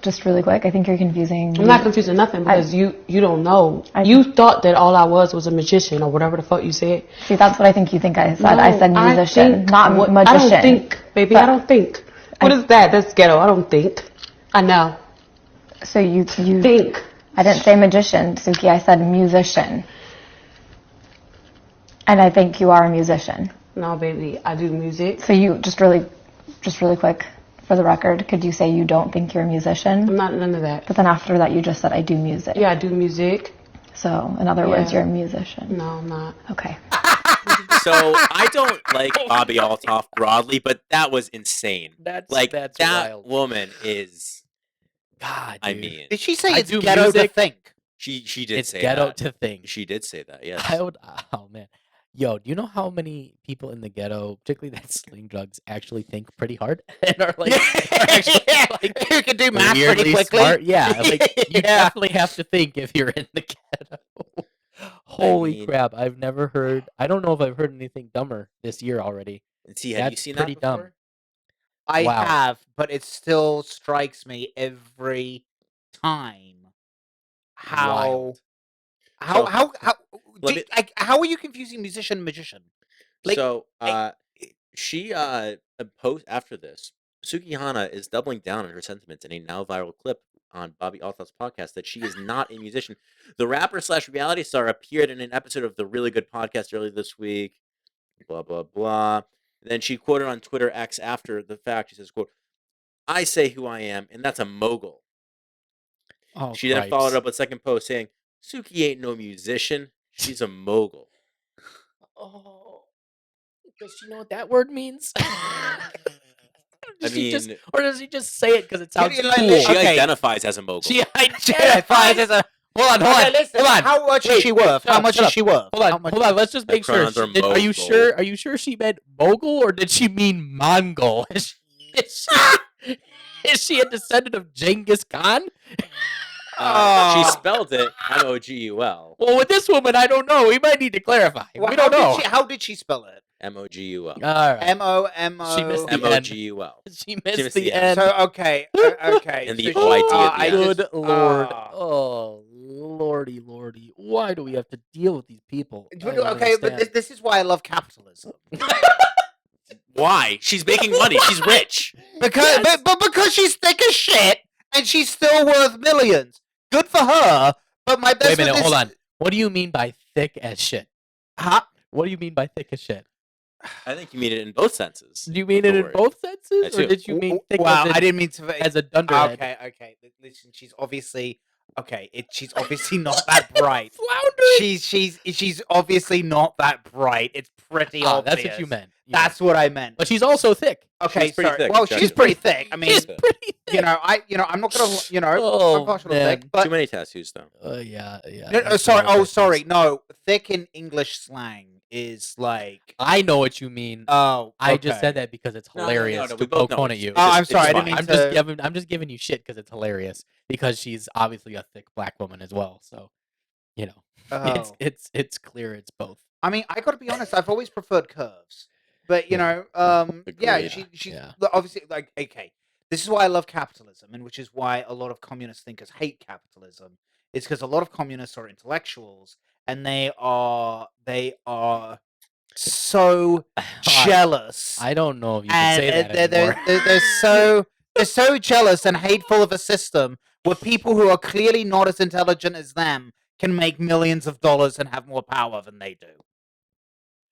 Just really quick, I think you're confusing. I'm not confusing nothing because you don't know. You thought that all I was a magician or whatever the fuck you said. See, that's what I think you think I said. No, I said musician, not magician. I don't think, baby. I don't think. What is that? That's ghetto. I don't think. I know. So you think. I didn't say magician, Suki. I said musician. And I think you are a musician. No, baby. I do music. So you just really quick. For the record, could you say you don't think you're a musician? I'm not none of that. But then after that, you just said I do music. Yeah, I do music. So, in other words, you're a musician. No, I'm not. Okay. So, I don't like Bobby Altoff broadly, but that was insane. That's that wild. Woman is... God, dude. I mean... Did she say it's ghetto to think? She did say that. It's ghetto to think. She did say that, yes. Oh, man. Yo, do you know how many people in the ghetto, particularly that sling drugs, actually think pretty hard and are like, you can do math pretty quickly. Smart? Yeah, you definitely have to think if you're in the ghetto. Holy crap! I don't know if I've heard anything dumber this year already. Have you seen that before? Dumb. I have, but it still strikes me every time how are you confusing musician and magician? She post after this. Suki Hana is doubling down on her sentiments in a now viral clip on Bobby Altoff's podcast that she is not a musician. The rapper / reality star appeared in an episode of the Really Good Podcast earlier this week. Blah blah blah. And then she quoted on Twitter X after the fact. She says, "Quote: I say who I am, and that's a mogul." Oh, she then followed up with a second post saying, "Suki ain't no musician. She's a mogul." Oh, does she know what that word means? Does she just say it because it sounds cool? She identifies as a mogul. She identifies as a... Hold on. How much is she worth? Hold on. Let's just make sure. Are you sure she meant mogul or did she mean Mongol? Is she a descendant of Genghis Khan? She spelled it M-O-G-U-L. Well, with this woman, I don't know. We might need to clarify. We don't know. How did she spell it? M-O-G-U-L. All right. M-O-M-O. She missed the M-O-G-U-L. She missed the N. So, okay. And the O-I-D at the end. Good Lord. Oh, Lord lordy, lordy. Why do we have to deal with these people? I don't Okay, but understand. this is why I love capitalism. Why? She's making money. She's rich. Because, Yes. but because she's thick as shit and she's still worth millions. Good for her. But my best. Wait a minute, hold on. What do you mean by thick as shit? Huh? What do you mean by thick as shit? I think you mean it in both senses. Do you mean of it the in word. both senses, I or do. did you mean thick Wow, as, I didn't mean to. as a dunderhead? Okay. Listen, she's obviously she's obviously not that bright. Flounder. She's obviously not that bright. It's pretty obvious. That's what you meant. That's what I meant. But she's also thick. Okay, She's pretty sorry. thick, Well, exactly. she's pretty thick. I mean, She's pretty thick. I'm not gonna, Oh, I'm partial to man. thick, but Too many tattoos, though. Yeah. no, sorry. No, thick in English slang is like. I know what you mean. Oh, I just okay. saat that because it's No, hilarious we to both poke know fun it's- at you. it's Oh, just- I'm it's sorry, I fine. didn't mean I'm just giving you shit because it's hilarious because she's obviously a thick black woman as well. So, Oh. it's clear it's both. I mean, I got to be honest. I've always preferred curves, but yeah, Agreed. she's Yeah. obviously like okay. This is why I love capitalism, and which is why a lot of communist thinkers hate capitalism. It's because a lot of communists are intellectuals, and they are so jealous. I don't know if you can and say that they're, anymore. they're so jealous and hateful of a system where people who are clearly not as intelligent as them can make millions of dollars and have more power than they do.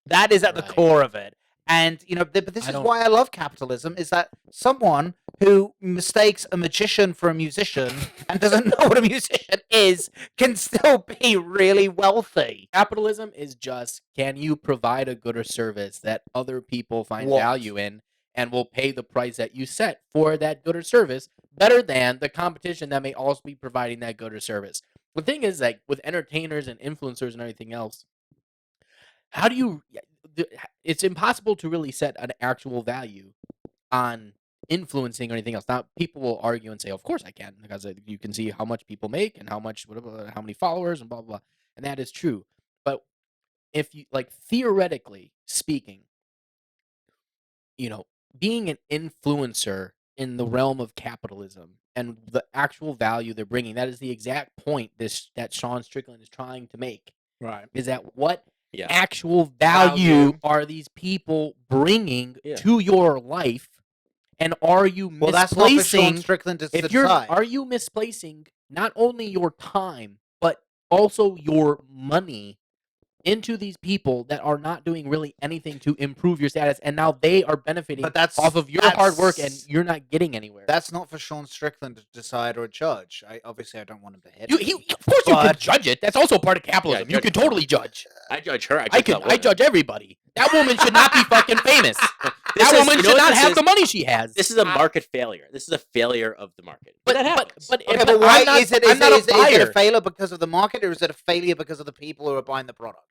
That is at the Right. core of it. And but this I is don't- why I love capitalism: is that someone who mistakes a magician for a musician and doesn't know what a musician is can still be really wealthy. Capitalism is just, can you provide a good or service that other people find What? value in and will pay the price that you set for that good or service better than the competition that may also be providing that good or service. The thing is, like, with entertainers and influencers and everything else, how do you it's impossible to really set an actual value on influencing or anything else. Now, people will argue and say, "Of course I can," because you can see how much people make and how many followers and blah blah blah, and that is true. But if you theoretically speaking, being an influencer in the realm of capitalism and the actual value they're bringing, that is the exact point that Sean Strickland is trying to make. Right. Is that what Yeah. actual value Value. are these people bringing Yeah. to your life, and are you Well, that's not for Sean misplacing? Strickland to If decide. are you misplacing not only your time but also your money into these people that are not doing really anything to improve your status, and now they are benefiting But that's off of your hard work, and that's- you're not getting anywhere? That's not for Sean Strickland to decide or judge. I don't want him to hit. Of course you can but- judge it. That's also part of capitalism. You judge can it. totally judge. I judge her. I judge everybody. That woman should not be fucking famous. That woman should not have the money she has. This is a market failure. This is a failure of the market. But- that but- happens. but- Okay, but but why I'm not- is it? I'm not a Is it a buyer. failure because of the market, or is it a failure because of the people who are buying the product,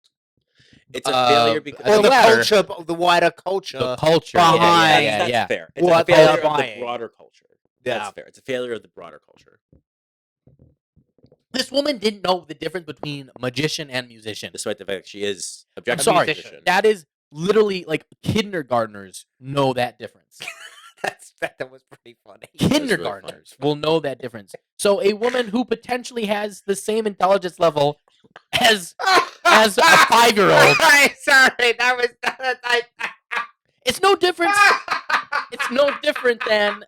It's a failure because The or the latter. culture, the wider culture? The culture. behind- that's fair. It's what a they failure are of the buying. broader culture. Yeah. That's fair. It's a failure of the broader culture. This woman didn't know the difference between magician and musician. Despite the fact that she is I'm objectively sorry. a musician. That is literally like kindergartners know that difference. That was pretty funny. Kindergartners will know that difference. So a woman who potentially has the same intelligence level as a 5-year-old, Sorry, that was. it's no difference. It's no different than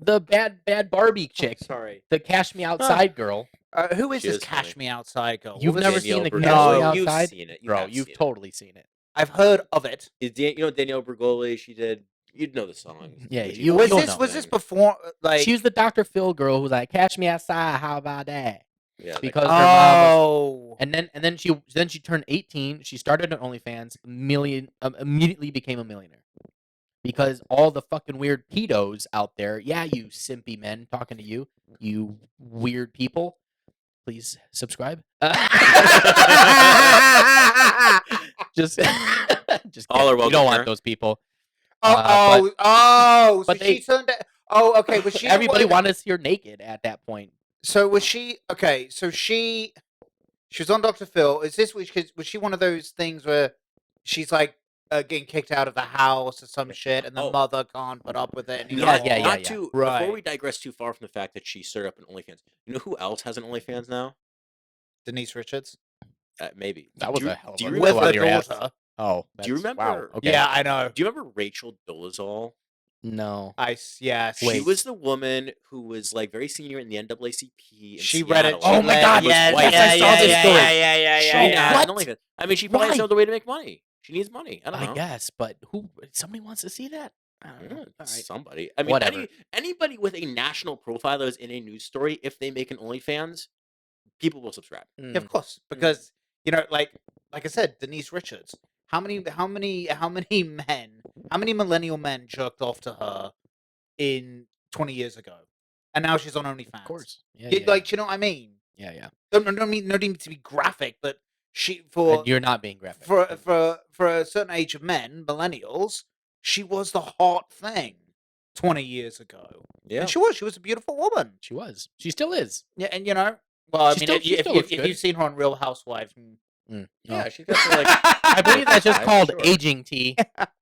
the bad Barbie chick, Sorry. the Cash Me Outside girl. Who is She this is Cash funny. Me Outside girl? You've What was never it? seen the Danielle Cash Me No. You've Outside? seen it. You Bro, have you've seen it. totally seen it. I've heard of it. Danielle Bergoli. She did. You'd know the song. Yeah, But you- Was you'll this know. was this before like? She was the Dr. Phil girl who's like, "Cash me outside, how about that?" Yeah. Because her mom was, Oh, and then she turned 18. She started an OnlyFans. Immediately became a millionaire because all the fucking weird pedos out there. Yeah, you simpy men talking to you, you weird people. Please subscribe. Just All are kidding. You welcome don't here. want those people. So but she turned. Okay. Was she? Everybody wanted to see her naked at that point. So was she? Okay. So she was on Dr. Phil. Was she one of those things where she's like getting kicked out of the house or some shit, and the Oh. mother can't put up with it. And he's Yeah, like, yeah, yeah. Not to before Right. we digress too far from the fact that she started up an OnlyFans. You know who else has an OnlyFans now? Denise Richards Maybe. That was do you, a hell of do a you good with one. her remember? Your ass. daughter. Oh, Do you that's- wow. remember? Okay. Yeah, I know. Do you remember Rachel Dolezal? No. Yeah. She was the woman who was like very senior in the NAACP. In She read it. Seattle. Oh my God, Yes, white. I saw this story. She yeah. had an What? OnlyFans. I mean, she probably has Why? no other way to make money. She needs money. I don't know. I guess, but who? Somebody wants to see that? I don't know. Yeah, All right. somebody. I mean, Whatever. anybody with a national profile that is in a news story, if they make an OnlyFans, people will subscribe. Yeah, of course, because like I said, Denise Richards. How many millennial men jerked off to her in 20 years ago, and now she's on OnlyFans? Of course. Yeah, You- yeah, like, you know what I mean? yeah. Don't mean to be graphic, but And you're not being graphic. for a certain age of men, millennials, she was the hot thing 20 years ago. Yeah. And she was a beautiful woman. She was. She still is. Yeah, and well, I She mean, still- if, she you, still looks if good. you've seen her on Real Housewives, No. Yeah, she's got the, like. I believe that's just 55, called sure. aging tea.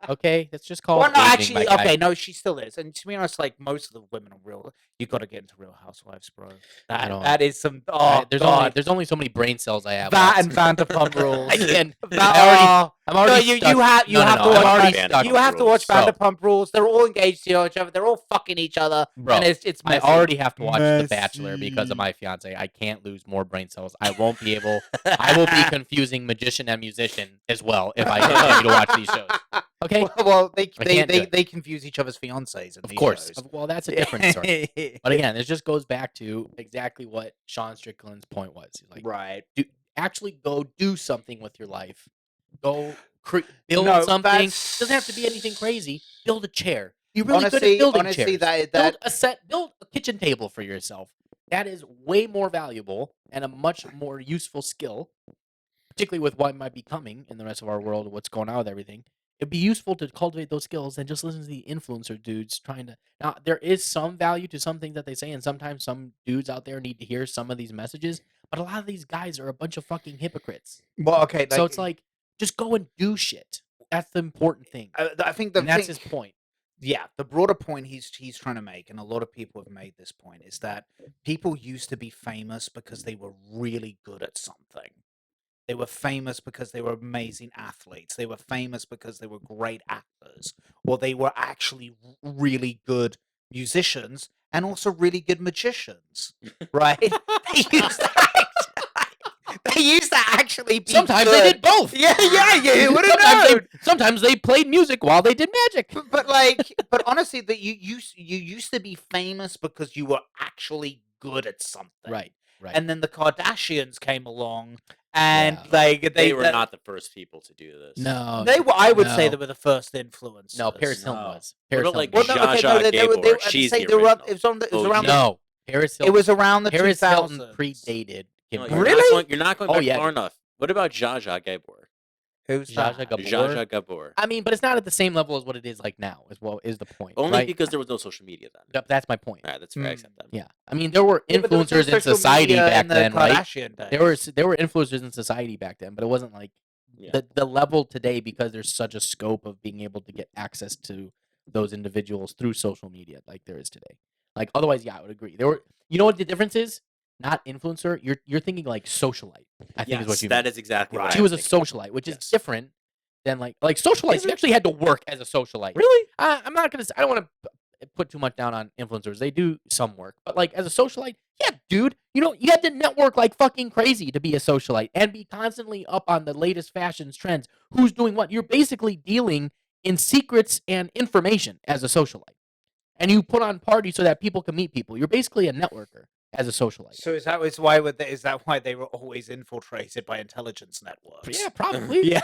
Okay, that's just called. well, no, aging, actually, my guy. okay, no, she still is. And to be honest, like most of the women on Real, you got to get into Real Housewives, bro. don't. That is some. Oh, There's only so many brain cells I have. that Alex. and Vanderpump Rules. I can. That- I'm already. No, stuck. you have to No, watch. I'm already Vanderpump stuck. You have to watch So- Vanderpump Rules. They're all engaged to each other. They're all fucking each other, Bro, and it's. I Messy. already have to watch The Bachelor because of Messy. my fiance. I can't lose more brain cells. I won't be able. I will be confusing magician and musician as well if I continue to watch these shows. Okay, Well, they I can't do it. they confuse each other's fiancés. In of these course. shows. Well, that's a different story. But again, this just goes back to exactly what Sean Strickland's point was. He's like, right. actually go do something with your life. Go build No, something. that's- Doesn't have to be anything crazy. Build a chair. You're really good Honestly, at building honestly, chairs. that Build a kitchen table for yourself. That is way more valuable and a much more useful skill, particularly with what might be coming in the rest of our world, what's going on with everything. It'd be useful to cultivate those skills and just listen to the influencer dudes trying to. Now, there is some value to some things that they say, and sometimes some dudes out there need to hear some of these messages. But a lot of these guys are a bunch of fucking hypocrites. well, okay. So it's like, just go and do shit. That's the important thing. I think the And that's thing, his point. yeah, the broader point he's trying to make, and a lot of people have made this point, is that people used to be famous because they were really good at something. They were famous because they were amazing athletes. They were famous because they were great actors, or they were actually really good musicians and also really good magicians, right? They used to actually be. Sometimes good. they did both. Yeah, you would have Sometimes known. sometimes they played music while they did magic. But honestly, that you used to be famous because you were actually good at something, Right. And then the Kardashians came along, and Yeah. like They were not the first people to do this. No. They were. I would say no. they were the first influence. No, Paris Hilton No. was. What Paris about, like, Hilton Well, was. no, Zsa okay, no, Zsa they were. Gabor, she's Say the they were. original. It was on. It was OG. around. No, Paris It Hilton. was around the Paris 2000s. Hilton predated Kim No, Kardashian. Really? You're not going Oh, back yeah. far enough. What about Zsa Zsa Gabor? Who's Zsa that? Zsa Gabor. Zsa Zsa Gabor. I mean, but it's not at the same level as what it is like now. Is the point? Only right? because there was no social media then. That's my point. All right, that's fair. I Mm. accept that. Yeah, I mean, there were Yeah, but there was no influencers in social society media back in the then, right? Kardashian days. There were influencers in society back then, but it wasn't like Yeah. the level today because there's such a scope of being able to get access to those individuals through social media like there is today. Like otherwise, yeah, I would agree. There were, you know what the difference is? Not influencer. You're thinking like socialite. I think is what you mean. That is exactly what She I was a thinking. socialite, which is Yes. different than like socialites. Is You it? actually had to work as a socialite. Really? I'm not gonna. I don't want to put too much down on influencers. They do some work, but like as a socialite, yeah, dude, you had to network like fucking crazy to be a socialite and be constantly up on the latest fashions trends. Who's doing what? You're basically dealing in secrets and information as a socialite, and you put on parties so that people can meet people. You're basically a networker as a socialite. So is that why they were always infiltrated by intelligence networks? Yeah, probably. Yeah.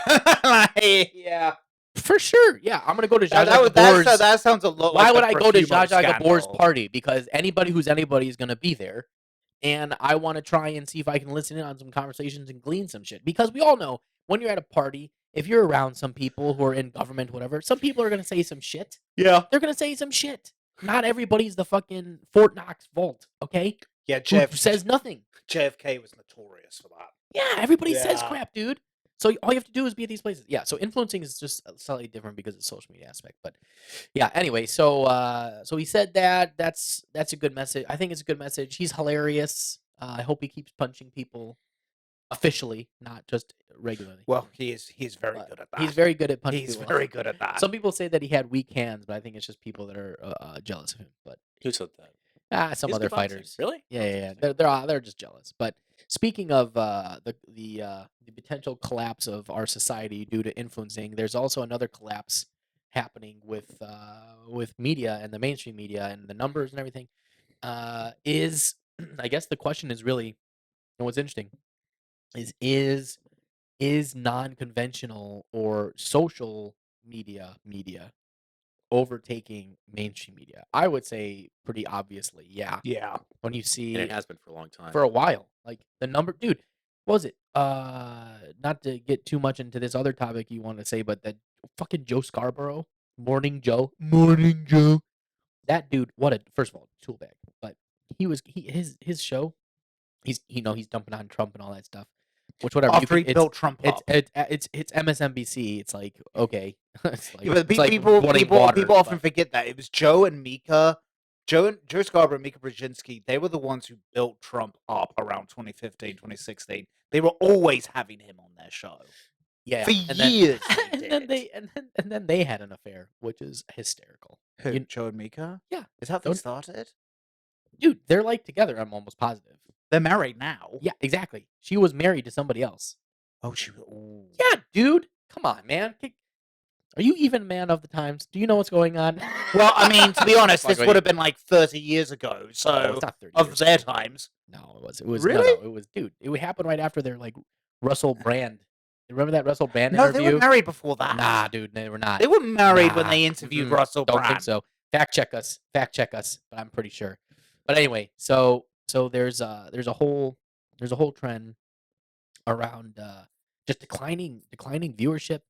Yeah. For sure. Yeah, I'm gonna go to Zsa That, Zsa Gabor's. that sounds a lot. Why like would the I go to Profumo Zsa Zsa Gabor's scandal. party? Because anybody who's anybody is gonna be there, and I want to try and see if I can listen in on some conversations and glean some shit. Because we all know when you're at a party, if you're around some people who are in government, whatever, some people are gonna say some shit. Yeah. They're gonna say some shit. Not everybody's the fucking Fort Knox vault, okay? Yeah. Who says nothing. JFK was notorious for that. Yeah, everybody says Yeah. crap, dude. So all you have to do is be at these places. Yeah. So influencing is just slightly different because of the social media aspect. But yeah. Anyway, so he said that. That's a good message. I think it's a good message. He's hilarious. I hope he keeps punching people officially, not just regularly. Well, he's very good at that. He's very good at punching He's people. very good at that. Some people say that he had weak hands, but I think it's just people that are jealous of him. But Who said that? some He's other good boxing. fighters. Really? Yeah. They're just jealous. But speaking of the potential collapse of our society due to influencing, there's also another collapse happening with media and the mainstream media and the numbers and everything. Is I guess the question is really, and what's interesting is non-conventional or social media overtaking mainstream media? I would say pretty obviously, yeah. Yeah. When you see And it has been for a long time. for a while, like the number, dude, what was it? Not to get too much into this other topic you want to say, but that fucking Joe Scarborough, Morning Joe, that dude, first of all, tool bag, but his show, he's dumping on Trump and all that stuff, which whatever. After he built Trump up. It's MSNBC. It's like, okay, it's like, Yeah, but it's like people running water, people often but- forget that it was Joe and Mika, Joe Scarborough and Mika Brzezinski. They were the ones who built Trump up around 2015, 2016. They were always having him on their show. yeah, For and then- years and they then did. and then they had an affair, which is hysterical. Who, You- Joe and Mika? Yeah. Is that how they Don't- started? Dude, they're like together. I'm almost positive. They're married now. Yeah, exactly. She was married to somebody else. Oh, ooh. Yeah, dude. Come on, man. Are you even man of the times? Do you know what's going on? Well, I mean, to be honest, Fuck, this wait. would have been like 30 years ago. So No, it's not 30 of years their ago. times. No, it was Really? no, it was, dude. It would happen right after their like Russell Brand. You remember that Russell Brand No, interview? they were married before that. Nah, dude, they were not. They were married when Nah, they interviewed mm-mm, Russell Don't Brand. think so. Fact check us, but I'm pretty sure. But anyway, so there's a whole trend around just declining viewership.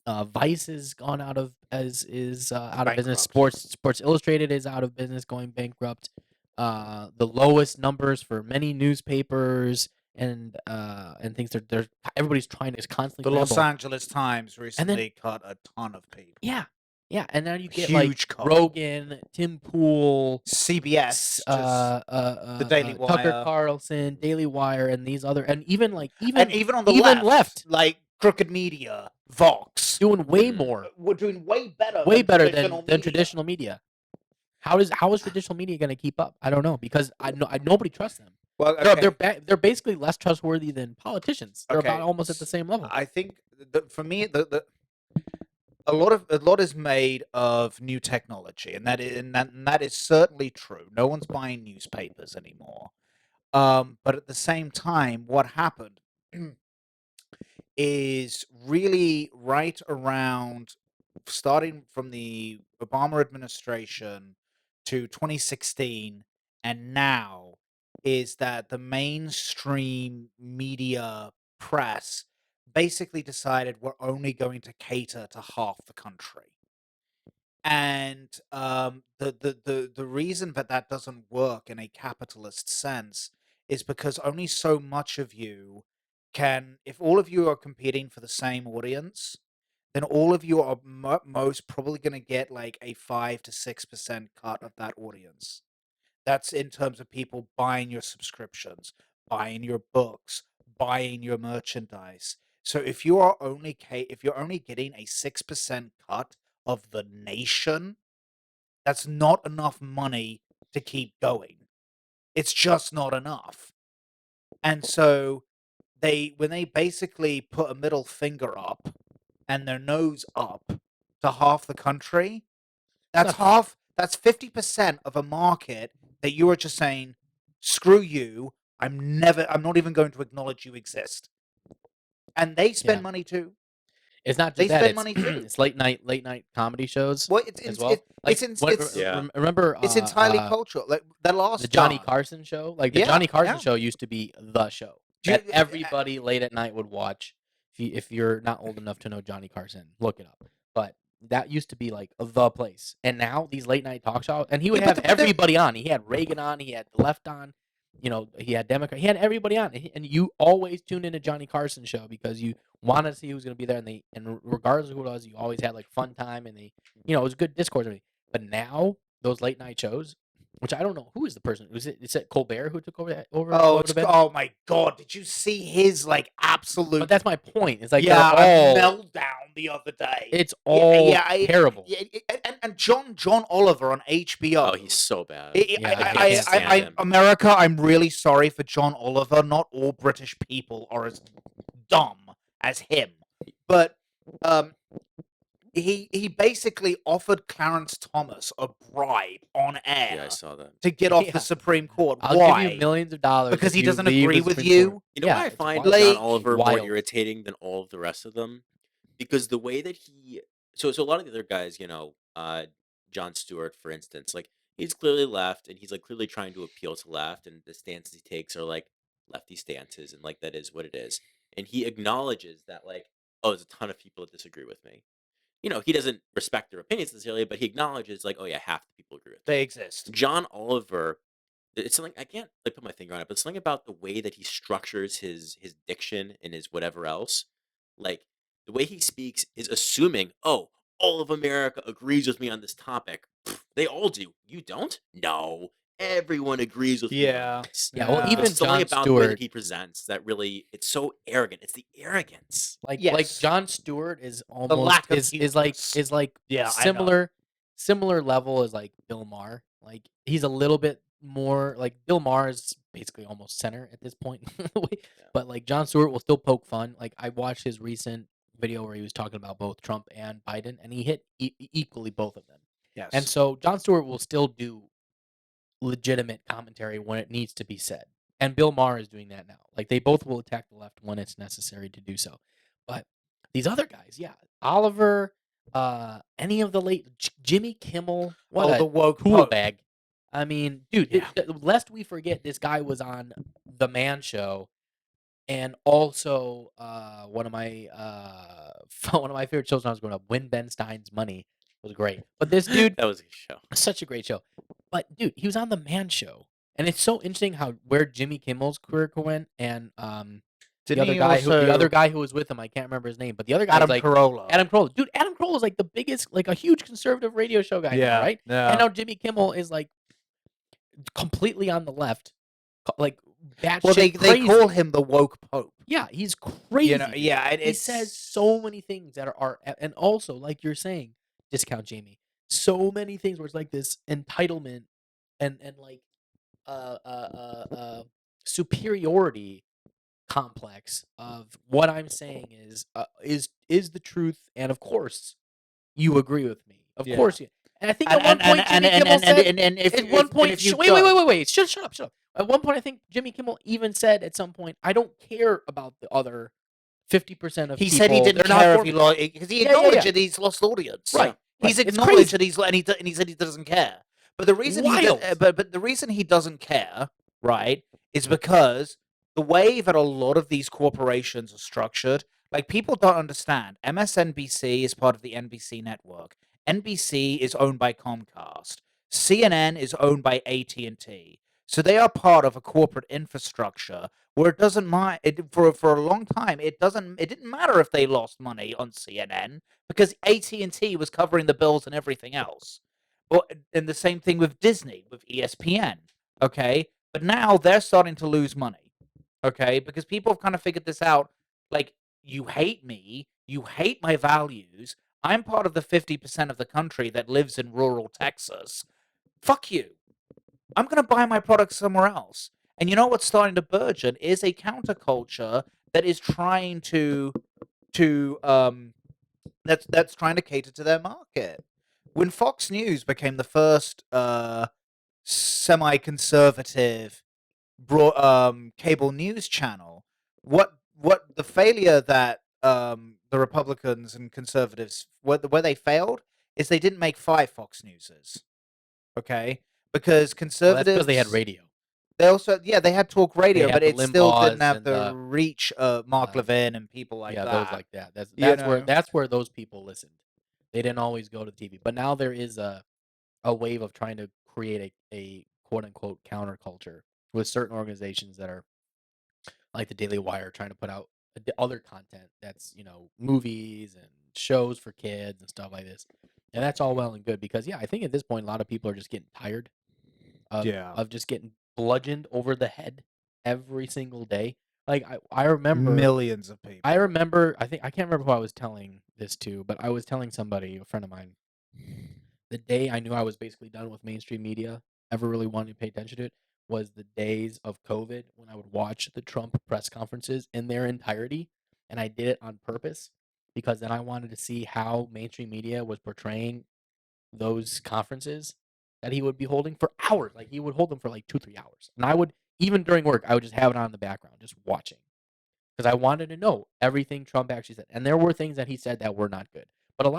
Vice is gone out of out of business. Bankrupt. Sports Illustrated is out of business, going bankrupt. The lowest numbers for many newspapers and things. They're everybody's trying to constantly. The Los scramble. Angeles Times recently cut a ton of people. Yeah, and now you get Huge like cut. Rogan, Tim Pool, CBS, the Daily Tucker Wire. Carlson, Daily Wire, and these other, and even on the even left, like Crooked Media, Vox, doing way more, we're doing way better than traditional media. How is traditional media going to keep up? I don't know, because nobody trusts them. Well, okay. They're basically less trustworthy than politicians. They're Okay, about almost at the same level. I think for me, a lot is made of new technology, and that is certainly true. No one's buying newspapers anymore. But at the same time, what happened is really right around starting from the Obama administration to 2016 and now is that the mainstream media press basically decided we're only going to cater to half the country. And the reason that doesn't work in a capitalist sense is because only so much of you can, if all of you are competing for the same audience, then all of you are most probably going to get like a 5 to 6% cut of that audience. That's in terms of people buying your subscriptions, buying your books, buying your merchandise. So if you are only getting a 6% cut of the nation, that's not enough money to keep going. It's just not enough. And so when they basically put a middle finger up and their nose up to half the country, that's 50% of a market that you are just saying, screw you, I'm not even going to acknowledge you exist. And they spend money too. It's not They just that. spend It's, money too. it's late night comedy shows. Well, as well. Remember? It's entirely cultural. Like the Johnny Carson show. Like the Johnny Carson yeah. show used to be the show that everybody late at night would watch. If you're not old enough to know Johnny Carson, look it up. But that used to be like the place. And now these late night talk shows, and he would have everybody on. He had Reagan on. He had the left on. he had Democrat, he had everybody on, and you always tuned into Johnny Carson's show because you wanted to see who was going to be there, and regardless of who it was, you always had like fun time, and it was good discourse and everything. But now those late night shows, which I don't know who is the person. Is it Colbert who took over the bed? Oh my God! Did you see his like absolute? But that's my point. It's like a meltdown the other day. It's all terrible. And John Oliver on HBO. Oh, he's so bad. I can't stand him. America, I'm really sorry for John Oliver. Not all British people are as dumb as him. But he basically offered Clarence Thomas a bribe on air. Yeah, I saw that. To get off the Supreme Court. I'll Why? give you millions of dollars because if he you doesn't leave agree the with Supreme you. Court. You know Yeah, why I it's find wild. John Oliver more Wild. irritating than all of the rest of them? Because the way that so a lot of the other guys, Jon Stewart, for instance, like he's clearly left, and he's like clearly trying to appeal to left, and the stances he takes are like lefty stances, and like that is what it is. And he acknowledges that like, oh, there's a ton of people that disagree with me. He doesn't respect their opinions necessarily, but he acknowledges like, oh yeah, half the people agree with me. They exist. John Oliver, it's something I can't like put my finger on it, but it's something about the way that he structures his diction and his whatever else. Like the way he speaks is assuming, oh, all of America agrees with me on this topic. Pfft, they all do. You don't? No. Everyone agrees with me on this. Yeah, well, even It's something Jon about the way that Stewart, he presents that really, it's so arrogant. It's the arrogance. like Yes. Jon Stewart is lack almost of is like Yeah, I know. similar level as like Bill Maher. Like he's a little bit more like Bill Maher is basically almost center at this point. But like Jon Stewart will still poke fun. Like I watched his recent video where he was talking about both Trump and Biden, and he hit equally both of them. Yes. And so Jon Stewart will still do legitimate commentary when it needs to be said. And Bill Maher is doing that now. Like they both will attack the left when it's necessary to do so. But these other guys, yeah, Oliver, any of the late Jimmy Kimmel, what the woke tool Pope. bag. I mean, dude, lest we forget, this guy was on The Man Show, and also one of my favorite shows when I was growing up, When Ben Stein's Money, was great. But this dude, That was a show. such a great show. But dude, he was on The Man Show, and it's so interesting where Jimmy Kimmel's career went, and the other guy who was with him, I can't remember his name, but the other guy Adam was like Carolla. Adam Carolla. Dude, Adam Carolla is like the biggest, like a huge conservative radio show guy, now, right? Yeah. And now Jimmy Kimmel is like completely on the left, like batshit Well, they crazy. call him the woke Pope. Yeah, he's crazy. Yeah, he says so many things that are, and also like you're saying, discount Jamie. So many things where it's like this entitlement and like superiority complex of what I'm saying is the truth, and of course you agree with me. Of course you. And I think at one point Jimmy Kimmel said, at one point, wait, shut up. At one point, I think Jimmy Kimmel even said at some point, I don't care about the other 50% of He people. said he didn't They're not care for if he me." lost because he acknowledged that he's lost audience. Right. He's It's acknowledged crazy. that he said he doesn't care. But the reason Wild. but the reason he doesn't care, right, is because the way that a lot of these corporations are structured, like people don't understand. MSNBC is part of the NBC network. NBC is owned by Comcast. CNN is owned by AT&T. So they are part of a corporate infrastructure where it doesn't mind for a long time. It didn't matter if they lost money on CNN because AT&T was covering the bills and everything else. Well, and the same thing with Disney, with ESPN. Okay, but now they're starting to lose money. Okay, because people have kind of figured this out. Like, you hate me, you hate my values. I'm part of the 50% of the country that lives in rural Texas. Fuck you. I'm going to buy my products somewhere else. And you know what's starting to burgeon is a counterculture that is trying that's trying to cater to their market. When Fox News became the first semi-conservative cable news channel, what the failure that the Republicans and conservatives where they failed is they didn't make 5 Fox Newses. Okay? Because conservatives, Well, that's because they had radio. They also, they had talk radio, had but the it still didn't Limbaughs have and the reach of Mark Levin and people like that. those like that. You That's where those people listened. They didn't always go to TV, but now there is a wave of trying to create a quote unquote counterculture with certain organizations that are like the Daily Wire trying to put out other content that's, movies and shows for kids and stuff like this. And that's all well and good because, I think at this point, a lot of people are just getting tired of just getting bludgeoned over the head every single day. Like, I remember Millions of people. I can't remember who I was telling this to, but I was telling somebody, a friend of mine, the day I knew I was basically done with mainstream media, ever really wanting to pay attention to it, was the days of COVID when I would watch the Trump press conferences in their entirety. And I did it on purpose because then I wanted to see how mainstream media was portraying those conferences that he would be holding for hours. Like he would hold them for like 2-3 hours. And I would, even during work, I would just have it on in the background, just watching. Because I wanted to know everything Trump actually said. And there were things that he said that were not good. But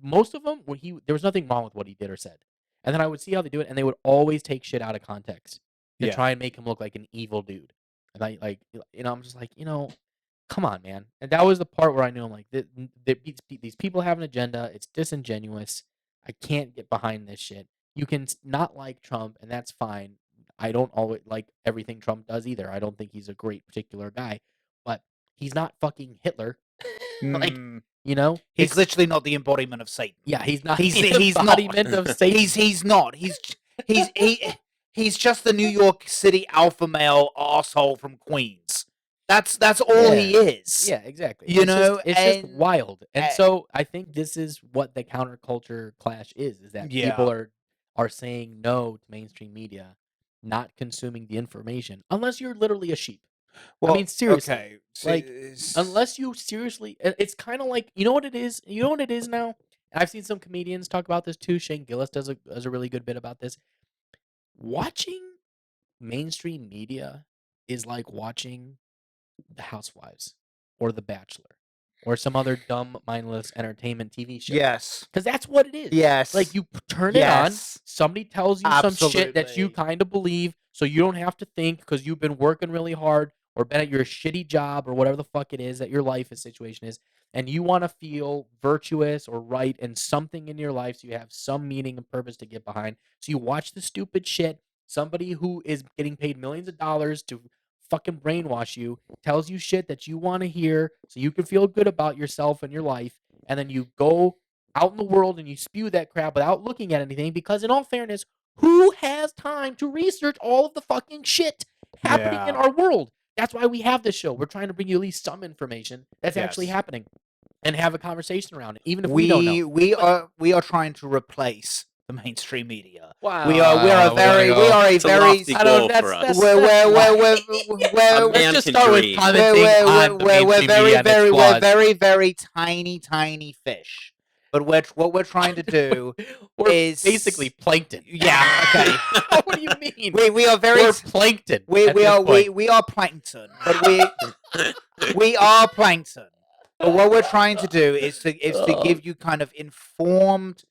most of them, there was nothing wrong with what he did or said. And then I would see how they do it, and they would always take shit out of context to try and make him look like an evil dude. And I'm just like, come on, man. And that was the part where I knew I'm like, these people have an agenda. It's disingenuous. I can't get behind this shit. You can not like Trump, and that's fine. I don't always like everything Trump does either. I don't think he's a great particular guy, but he's not fucking Hitler. He's literally not the embodiment of Satan. Yeah, he's not. He's the embodiment not. of Satan. He's not. He's just the New York City alpha male asshole from Queens. That's all he is. Yeah, exactly. It's just wild. And so I think this is what the counterculture clash is that people are saying no to mainstream media, not consuming the information, unless you're literally a sheep. Well, I mean, seriously. Okay. Like, unless you seriously, it's kind of like, you know what it is? You know what it is now? I've seen some comedians talk about this too. Shane Gillis does a really good bit about this. Watching mainstream media is like watching The Housewives or The Bachelor or some other dumb, mindless entertainment TV show. Yes. Because that's what it is. Yes. Like, you turn it on, somebody tells you some shit that you kind of believe, so you don't have to think because you've been working really hard or been at your shitty job or whatever the fuck it is that your life situation is, and you want to feel virtuous or right in something in your life so you have some meaning and purpose to get behind. So you watch the stupid shit. Somebody who is getting paid millions of dollars to fucking brainwash you tells you shit that you want to hear so you can feel good about yourself and your life, and then you go out in the world and you spew that crap without looking at anything, because in all fairness, who has time to research all of the fucking shit happening in our world? That's why we have this show. We're trying to bring you at least some information that's actually happening and have a conversation around it, even if we don't know. We are trying to replace the mainstream media. Wow. We are a very It's a lofty goal for us. Let's just start with commenting on the mainstream media and its flaws. we're very, very tiny fish. But what we're trying to do is basically plankton. Yeah. Okay. What do you mean? We are very. We're plankton. We are plankton, but we are plankton. But what we're trying to do is to give you kind of informed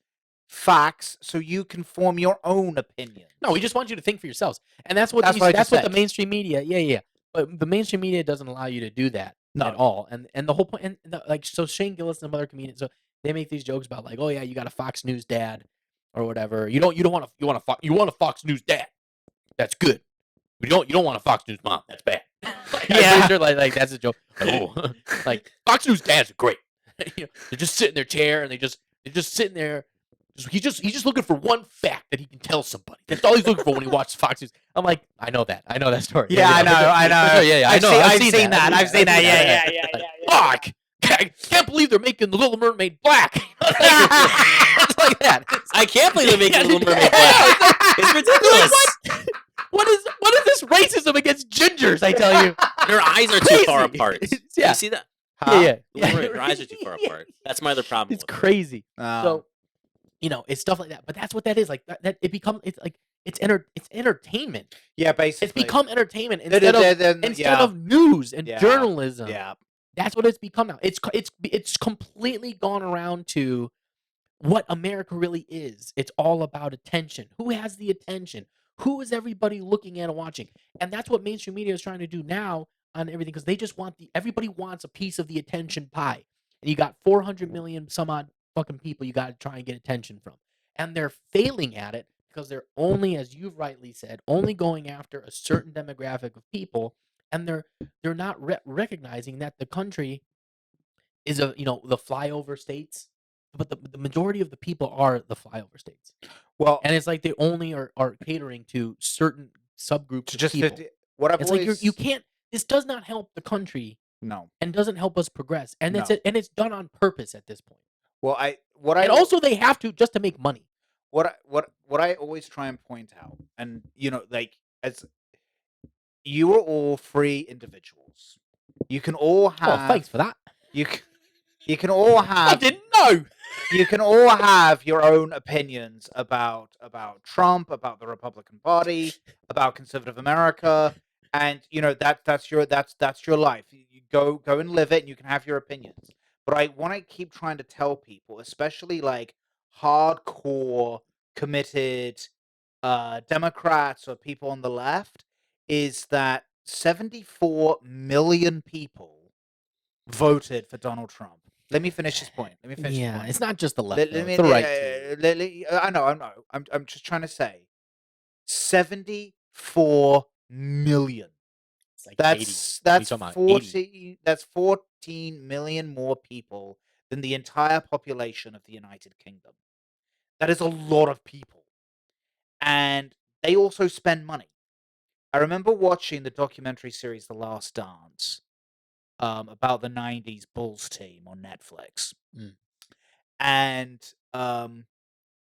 facts so you can form your own opinion. No, we just want you to think for yourselves, and that's what the mainstream media. Yeah. But the mainstream media doesn't allow you to do that at all. And the whole point, so Shane Gillis and some other comedians, so they make these jokes about like, oh yeah, you got a Fox News dad or whatever. You want a Fox News dad. That's good. You don't want a Fox News mom. That's bad. Yeah, sure, like that's a joke. Oh, like Fox News dads are great. They're just sitting in their chair and they're just sitting there. He's just looking for one fact that he can tell somebody. That's all he's looking for when he watches Fox News. I'm like, I know that story. Yeah, I know. Yeah, I've seen that. I've seen that. Yeah. Fuck! I can't believe they're making the Little Mermaid black. It's like that. I can't believe they're making the Little Mermaid black. It's ridiculous. What is this racism against gingers? I tell you, their eyes are too far apart. Yeah. You see that? Yeah. Their eyes are too far apart. That's my other problem. It's crazy. So, it's stuff like that. But that's what that is. Like that it becomes. It's like it's entertainment. Yeah, basically, it's become entertainment instead of news and journalism. Yeah, that's what it's become now. It's completely gone around to what America really is. It's all about attention. Who has the attention? Who is everybody looking at and watching? And that's what mainstream media is trying to do now on everything, because they just want everybody wants a piece of the attention pie. And you got 400 million some odd fucking people you got to try and get attention from. And they're failing at it because they're only, as you've rightly said, only going after a certain demographic of people, and they're not recognizing that the country is the flyover states, but the majority of the people are the flyover states, Well, and it's like they only are catering to certain subgroups to of just people. 50. What I've It's like you always can't. This does not help the country no and doesn't help us progress, and no. it's done on purpose at this point. Well, And also they have to just to make money. what I always try and point out, and like, as you are all free individuals, you can all Oh, have thanks for that. you can all I have didn't know. you can all have your own opinions about Trump, about the Republican Party, about conservative America, and that's your life. You go and live it, and you can have your opinions. But I want to keep trying to tell people, especially like hardcore committed Democrats or people on the left, is that 74 million people voted for Donald Trump. Let me finish this point. Yeah, it's not just the left. Let Though. me, It's the right too. I know. I'm just trying to say, 74 million. It's like 80. That's What are you talking about? 80. That's 14 million more people than the entire population of the United Kingdom. That is a lot of people, and they also spend money. I remember watching the documentary series The Last Dance, about the 90s Bulls team on Netflix. Mm. And a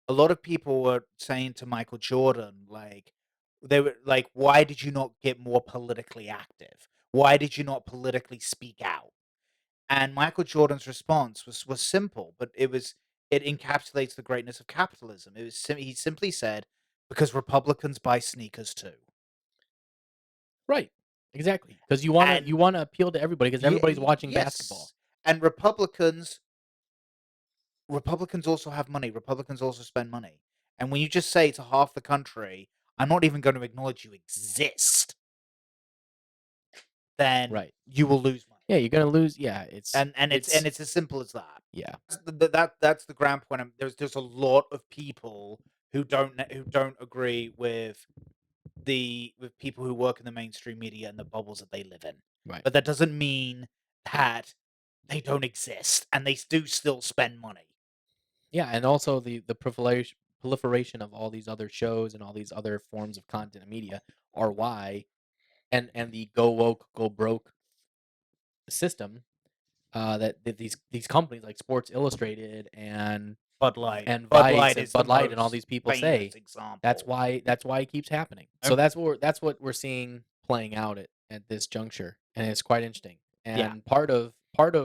lot of people were saying to Michael Jordan, like, they were like, why did you not get more politically active? Why did you not politically speak out? And Michael Jordan's response was simple, but it encapsulates the greatness of capitalism. He simply said, because Republicans buy sneakers too. Right. Exactly. Because you want to appeal to everybody because everybody's watching basketball. Yes. And Republicans also have money. Republicans also spend money. And when you just say to half the country, I'm not even going to acknowledge you exist, then Right. you will lose money. Yeah, you're gonna lose. Yeah, it's It's as simple as that. yeah. That's the grand point. There's a lot of people who don't agree with people who work in the mainstream media and the bubbles that they live in. Right. But that doesn't mean that they don't exist, and they do still spend money. Yeah, and also the proliferation of all these other shows and all these other forms of content and media are why, and the go woke, go broke system, that these companies like Sports Illustrated and Bud Light and Bud Vice Light and is the Bud Light and all most these people famous say example. that's why it keeps happening. So that's what we're seeing playing out at this juncture, and it's quite interesting. And part of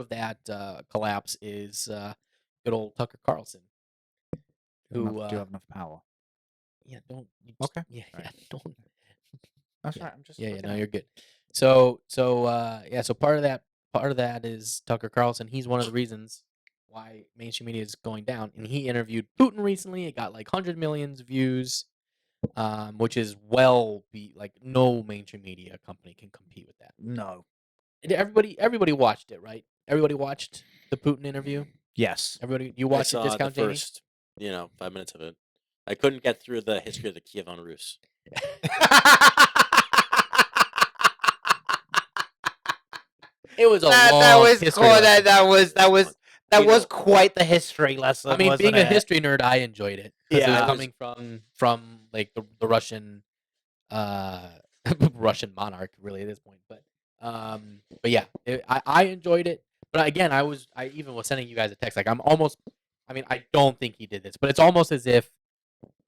that collapse is good old Tucker Carlson, who do you have enough power? Yeah, don't. Okay. Yeah, Right. don't. That's Yeah. right. I'm just Yeah, looking no, at you're good. So part of that is Tucker Carlson. He's one of the reasons why mainstream media is going down. And he interviewed Putin recently. It got like 100 million views, which is like no mainstream media company can compete with that. No. And everybody watched it, right? Everybody watched the Putin interview. Yes. Everybody, you I watched saw it, Discount the Jamie? first, 5 minutes of it. I couldn't get through the history of the Kievan Rus. It was a long history lesson. That was quite the history lesson. I mean, wasn't being a it? history nerd, I enjoyed it because it was Yeah. coming from like the Russian Russian monarch, really, at this point. But yeah, I enjoyed it. But again, I even was sending you guys a text. Like I don't think he did this, but it's almost as if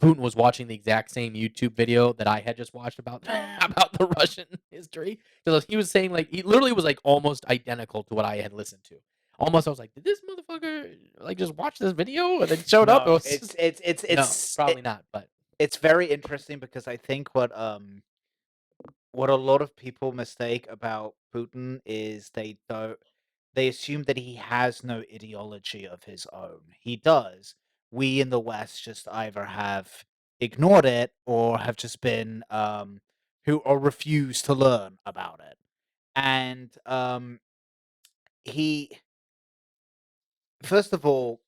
Putin was watching the exact same YouTube video that I had just watched about the Russian history. Because he was saying, like, he literally was like almost identical to what I had listened to. Almost, I was like, did this motherfucker like just watch this video and then showed up? No, It's probably not, but it's very interesting because I think what a lot of people mistake about Putin is they assume that he has no ideology of his own. He does. We in the West just either have ignored it or have just been or refused to learn about it. And he, first of all,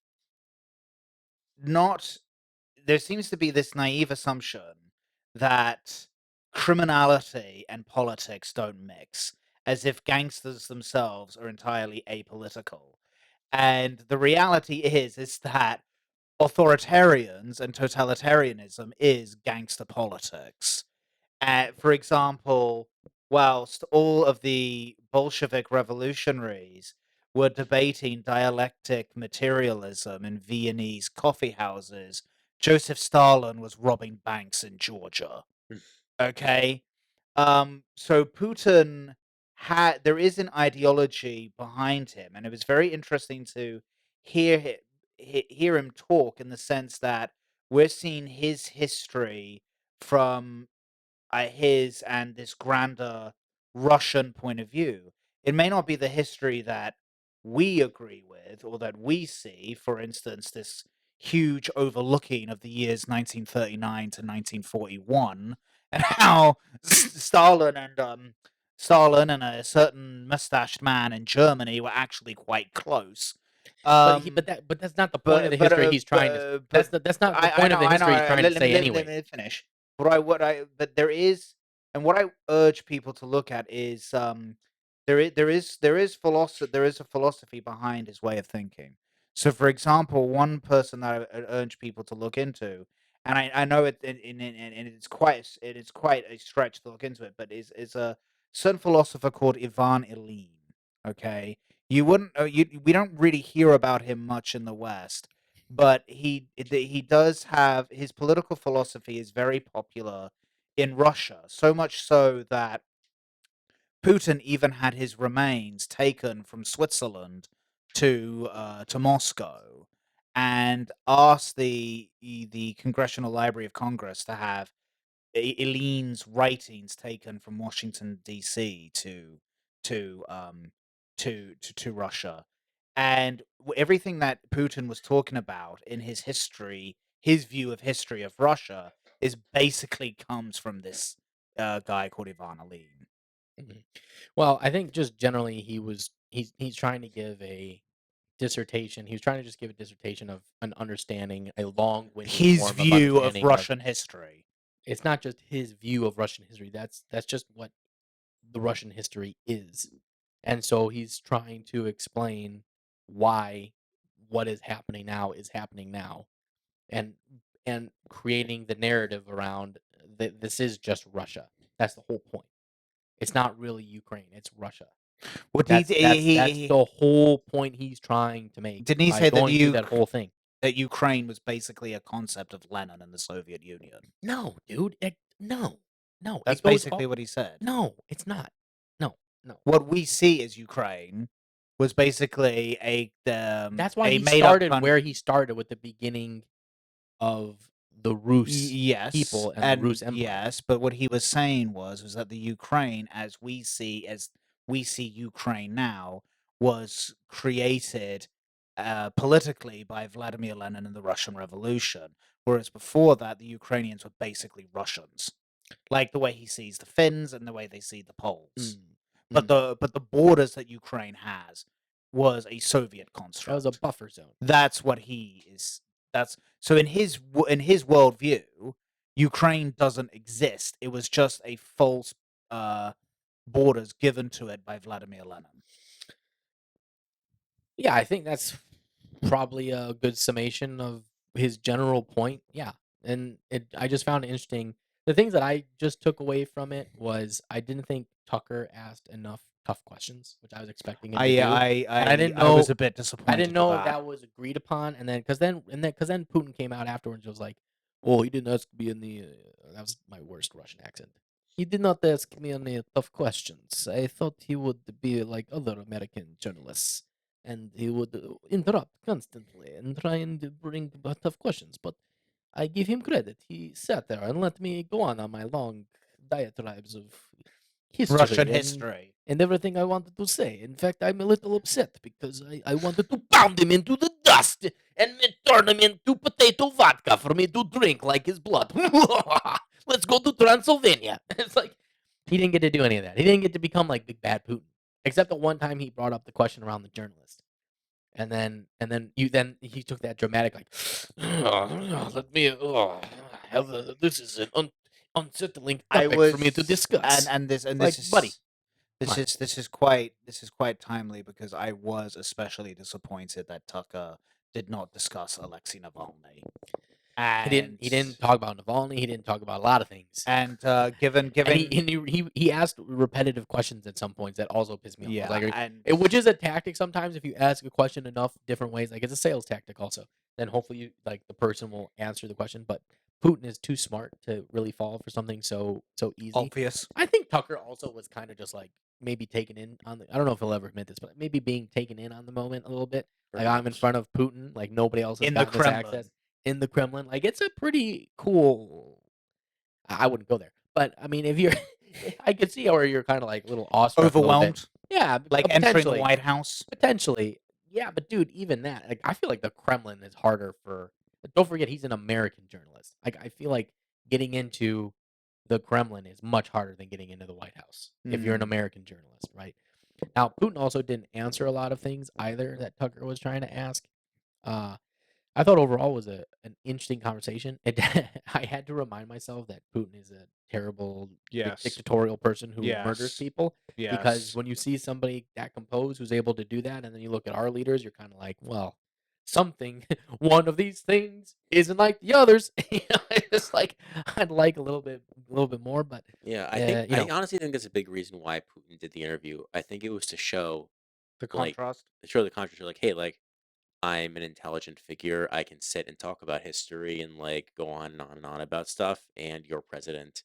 there seems to be this naive assumption that criminality and politics don't mix, as if gangsters themselves are entirely apolitical. And the reality is that authoritarians and totalitarianism is gangster politics. For example, whilst all of the Bolshevik revolutionaries were debating dialectic materialism in Viennese coffee houses, Joseph Stalin was robbing banks in Georgia. Okay? So Putin there is an ideology behind him, and it was very interesting to hear him talk, in the sense that we're seeing his history from his and this grander Russian point of view. It may not be the history that we agree with or that we see. For instance, this huge overlooking of the years 1939 to 1941, and how Stalin and a certain mustached man in Germany were actually quite close. But that's not the point of the history he's trying to. That's not the point of the history he's trying to say anyway. Let me finish. But there is, and what I urge people to look at is, there is a philosophy behind his way of thinking. So, for example, one person that I urge people to look into, and I know and it's quite a stretch to look into it, but is a certain philosopher called Ivan Ilyin. Okay, we don't really hear about him much in the West, but he does have, his political philosophy is very popular in Russia, so much so that Putin even had his remains taken from Switzerland to Moscow, and asked the Congressional Library of Congress to have Ilyin's writings taken from Washington D.C. to Russia. And everything that Putin was talking about in his history, his view of history of Russia, is basically comes from this guy called Ivan Ilyin. Mhm. Well, I think just generally he's trying to give a dissertation. He was trying to just give a dissertation of an understanding, a long-winded His form of view of understanding Russian history. It's not just his view of Russian history. That's just what the Russian history is. And so he's trying to explain why what is happening now is happening now, and creating the narrative around that this is just Russia. That's the whole point. It's not really Ukraine, it's Russia. What That's the whole point he's trying to make didn't he by say going through that whole thing. that Ukraine was basically a concept of Lenin and the Soviet Union? No, dude. No. That's It goes basically all- what he said. No, it's not. No. What we see as Ukraine was basically That's why a he made-up started country. where he started, with the beginning of the Rus Yes, people and the Rus Empire. yes, but what he was saying was that the Ukraine, as we see Ukraine now, was created politically by Vladimir Lenin and the Russian Revolution, whereas before that the Ukrainians were basically Russians, like the way he sees the Finns and the way they see the Poles. But the borders that Ukraine has was a Soviet That construct. was a buffer zone. That's what he is. That's so in his worldview, Ukraine doesn't exist. It was just a false borders given to it by Vladimir Lenin. Yeah, I think that's probably a good summation of his general point. Yeah, and I just found it interesting. The things that I just took away from it was I didn't think Tucker asked enough tough questions, which I was expecting him to do. And I didn't know. I was a bit disappointed. I didn't know with that was agreed upon, and then because then Putin came out afterwards and was like, "Oh, he didn't ask me any." That was my worst Russian accent. He did not ask me any tough questions. I thought he would be like other American journalists, and he would interrupt constantly and try and bring tough questions. But I give him credit. He sat there and let me go on my long diatribes of history, Russian history. and everything I wanted to say. In fact, I'm a little upset because I wanted to pound him into the dust and turn him into potato vodka for me to drink like his blood. Let's go to Transylvania. It's like he didn't get to do any of that. He didn't get to become like Big Bad Putin, except the one time he brought up the question around the journalist. And then he took that dramatic like, let me have this is an unsettling topic for me to discuss. and this Like, is buddy, come on. this is quite timely because I was especially disappointed that Tucker did not discuss Alexei Navalny. He didn't talk about Navalny. He didn't talk about a lot of things. And given And he asked repetitive questions at some points that also pissed me off. yeah, Like, and which is a tactic sometimes if you ask a question enough different ways. Like, it's a sales tactic also. Then hopefully you, like, the person will answer the question. But Putin is too smart to really fall for something so easy. obvious. I think Tucker also was kind of just like maybe taken in on the. I don't know if he'll ever admit this, but maybe being taken in on the moment a little bit. Like, I'm in front of Putin, like nobody else has In the gotten this Kremlin. access in the Kremlin. Like, it's a pretty cool. I wouldn't go there, but I mean, if you're, I could see where you're kind of like a little awestruck, a little bit. Overwhelmed, Yeah, like entering the potentially. White House. Potentially, yeah, but dude, even that, like, I feel like the Kremlin is harder for. Don't forget, he's an American journalist. Like, I feel like getting into the Kremlin is much harder than getting into the White House if you're an American journalist, right? Now, Putin also didn't answer a lot of things either that Tucker was trying to ask. I thought overall was an interesting conversation. I had to remind myself that Putin is a terrible Yes. dictatorial person who murders Yes. people. Because Yes. when you see somebody that composed who's able to do that, and then you look at our leaders, you're kind of like, well, something, one of these things isn't like the others. It's like I'd like a little bit more, but Yeah, I think you I know, honestly think that's a big reason why Putin did the interview. I think it was to show The like contrast. the contrast. Like, hey, like I'm an intelligent figure. I can sit and talk about history and like go on and on and on about stuff, and your president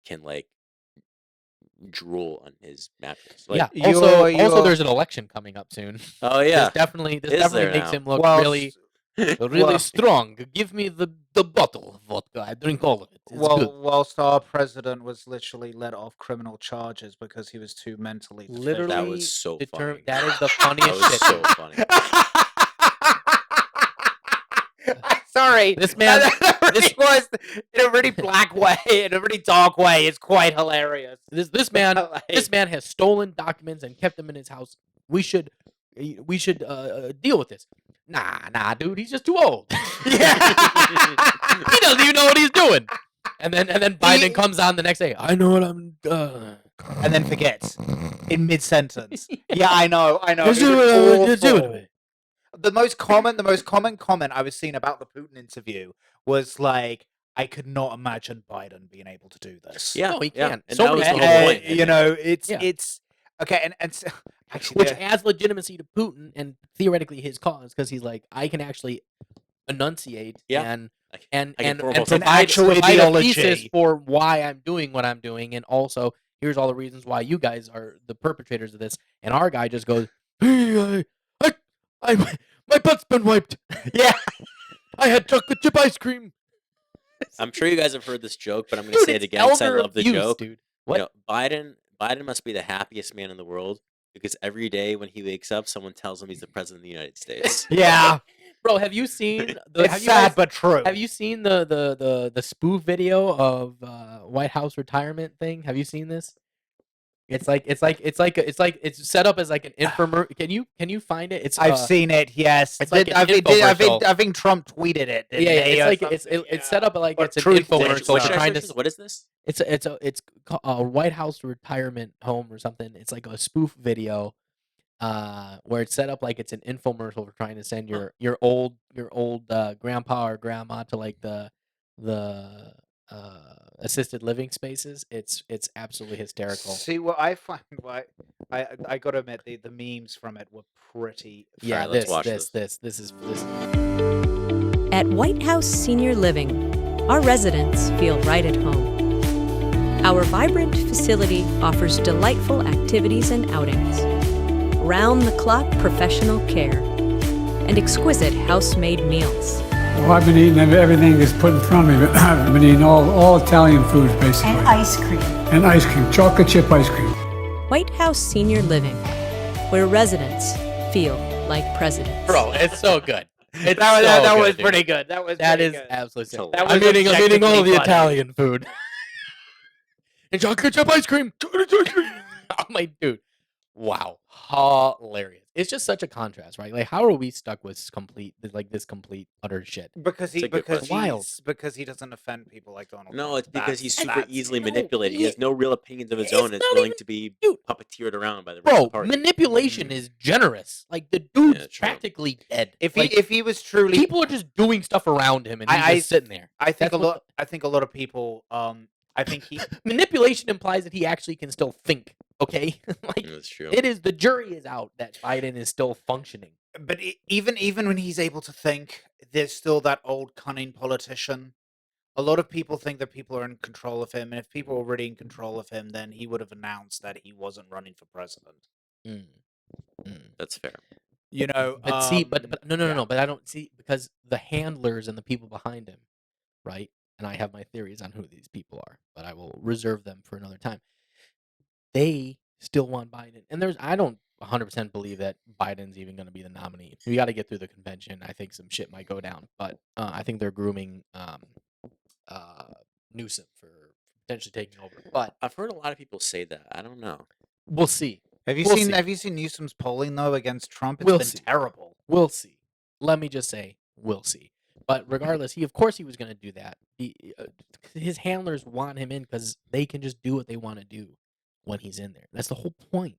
can like drool on his mattress. Like, yeah. Also, you're- there's an election coming up soon. oh yeah, This definitely Is there makes now? him look Well, really well- strong. Give me the bottle of vodka. I drink all of it. It's good. whilst our president was literally let off criminal charges because he was too mentally deficient. Literally, that was so funny. That is the That funniest was shit. so dude. funny. Sorry, This man- this was in a really black way, in a really dark way. It's quite hilarious. This man Like- this man has stolen documents and kept them in his house. We should deal with this. Nah, dude. He's just too old. He doesn't even know what he's doing. And then Biden comes on the next day. I know what I'm. and then forgets in mid sentence. Yeah, I know. Just It do was it. Just do awful. it. The most common comment I was seeing about the Putin interview was like, I could not imagine Biden being able to do this. Yeah, No, he yeah. can't. And So that was many the whole people- point. you know, it's Yeah. it's okay, and so, actually, Which the- adds legitimacy to Putin and theoretically his cause, because he's like, I can actually enunciate Yeah. and I and can and, form and a- An provide, actual provide a ideology. thesis for why I'm doing what I'm doing, and also here's all the reasons why you guys are the perpetrators of this. And our guy just goes, "Hey, my butt's been wiped. yeah, I had chocolate chip ice cream." I'm sure you guys have heard this joke, but I'm going to Dude, say it it's again because I elder love the abuse, joke. dude. You know, Biden must be the happiest man in the world because every day when he wakes up, someone tells him he's the president of the United States. yeah. Bro, have you seen the? It's have you sad guys- but true. Have you seen the spoof video of White House retirement thing? Have you seen this? It's set up as like an infomer. Can you find it? It's I've seen it. Yes, it's like an I infomercial. think Trump tweeted it. Yeah, didn't he, or it's something? set up like Or it's an Truth infomercial. Social. They're trying to. What is this? It's a White House retirement home or something. It's like a spoof video, where it's set up like it's an infomercial for trying to send your old grandpa or grandma to like the assisted living spaces. It's absolutely hysterical. See what I find. What I gotta admit, the memes from it were pretty. Yeah, Alright, let's watch this is At White House Senior Living, our residents feel right at home. Our vibrant facility offers delightful activities and outings, round-the-clock professional care, and exquisite house-made meals. Well, I've been eating everything that's put in front of me. I've been eating all Italian foods, basically. And ice cream. And ice cream, chocolate chip ice cream. White House Senior Living, where residents feel like presidents. Bro, it's so good. It's That so was good, dude. pretty good. That was That pretty is good. absolutely sick. That I'm was eating all objectively the funny. Italian food. And chocolate chip ice cream. I'm like, dude, wow, hilarious. it's just such a contrast, right? Like, how are we stuck with this complete utter shit? Because It's a good question. Wild. because he doesn't offend people like Donald Trump. No, it's because he's super That's- easily No, manipulated. He he- has no real opinions of his it's own and is not willing even- to be dude. puppeteered around by the rest of Bro, the party. manipulation is generous. Like, the dude's Yeah, true. practically dead. If Like, he was truly, people are just doing stuff around him, and he's I just sitting there. I think That's a what lot. I think a lot of people. I think he. Manipulation implies that he actually can still think. Okay, like That's true. it is. The jury is out that Biden is still functioning. But even when he's able to think, there's still that old cunning politician. A lot of people think that people are in control of him, and if people were really in control of him, then he would have announced that he wasn't running for president. That's fair. You know, But see, but no, yeah. but I don't see, because the handlers and the people behind him, right? And I have my theories on who these people are, but I will reserve them for another time. They still want Biden, and I don't 100% believe that Biden's even going to be the nominee. We got to get through the convention. I think some shit might go down, but I think they're grooming Newsom for potentially taking over. But I've heard a lot of people say that. I don't know. we'll see. Have you We'll seen see. Have you seen Newsom's polling though against Trump? It's We'll been see. terrible. We'll see. Let me just say, we'll see. But regardless, of course he was going to do that. His handlers want him in because they can just do what they want to do when he's in there. That's the whole point.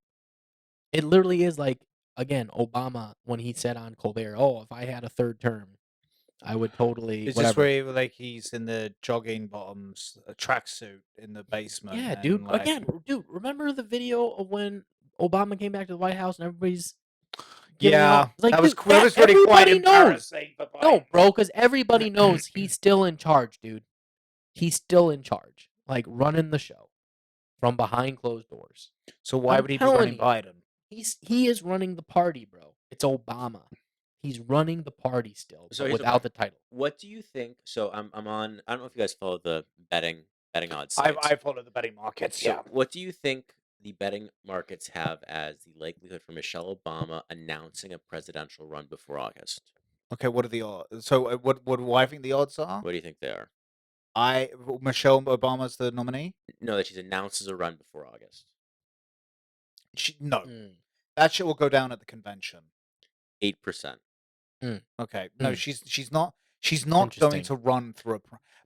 It literally is like, again, Obama, when he said on Colbert, "Oh, if I had a third term, I would totally." Is whatever. this where he's in the jogging bottoms, a tracksuit in the basement? Yeah, and, dude. like- Again, dude. Remember the video of when Obama came back to the White House and everybody's giving Yeah, out? Like, that was dude, that was really quite everybody knows. embarrassing. For No, Biden. bro, because everybody knows he's still in charge, dude. He's still in charge, like running the show from behind closed doors. So why I'm would he be telling running you. Biden? He is running the party, bro. It's Obama. He's running the party still, So but here's the without the title. What do you think? So I'm on. I don't know if you guys follow the betting odds. I sites. follow the betting markets. So Yeah. what do you think the betting markets have as the likelihood for Michelle Obama announcing a presidential run before August? Okay. What are the odds? So what do I think the odds are? What do you think they are? Michelle Obama's the nominee. No, that she announces a run before August. No, that shit will go down at the convention. 8%. Okay. No, she's not. She's not going to run through a.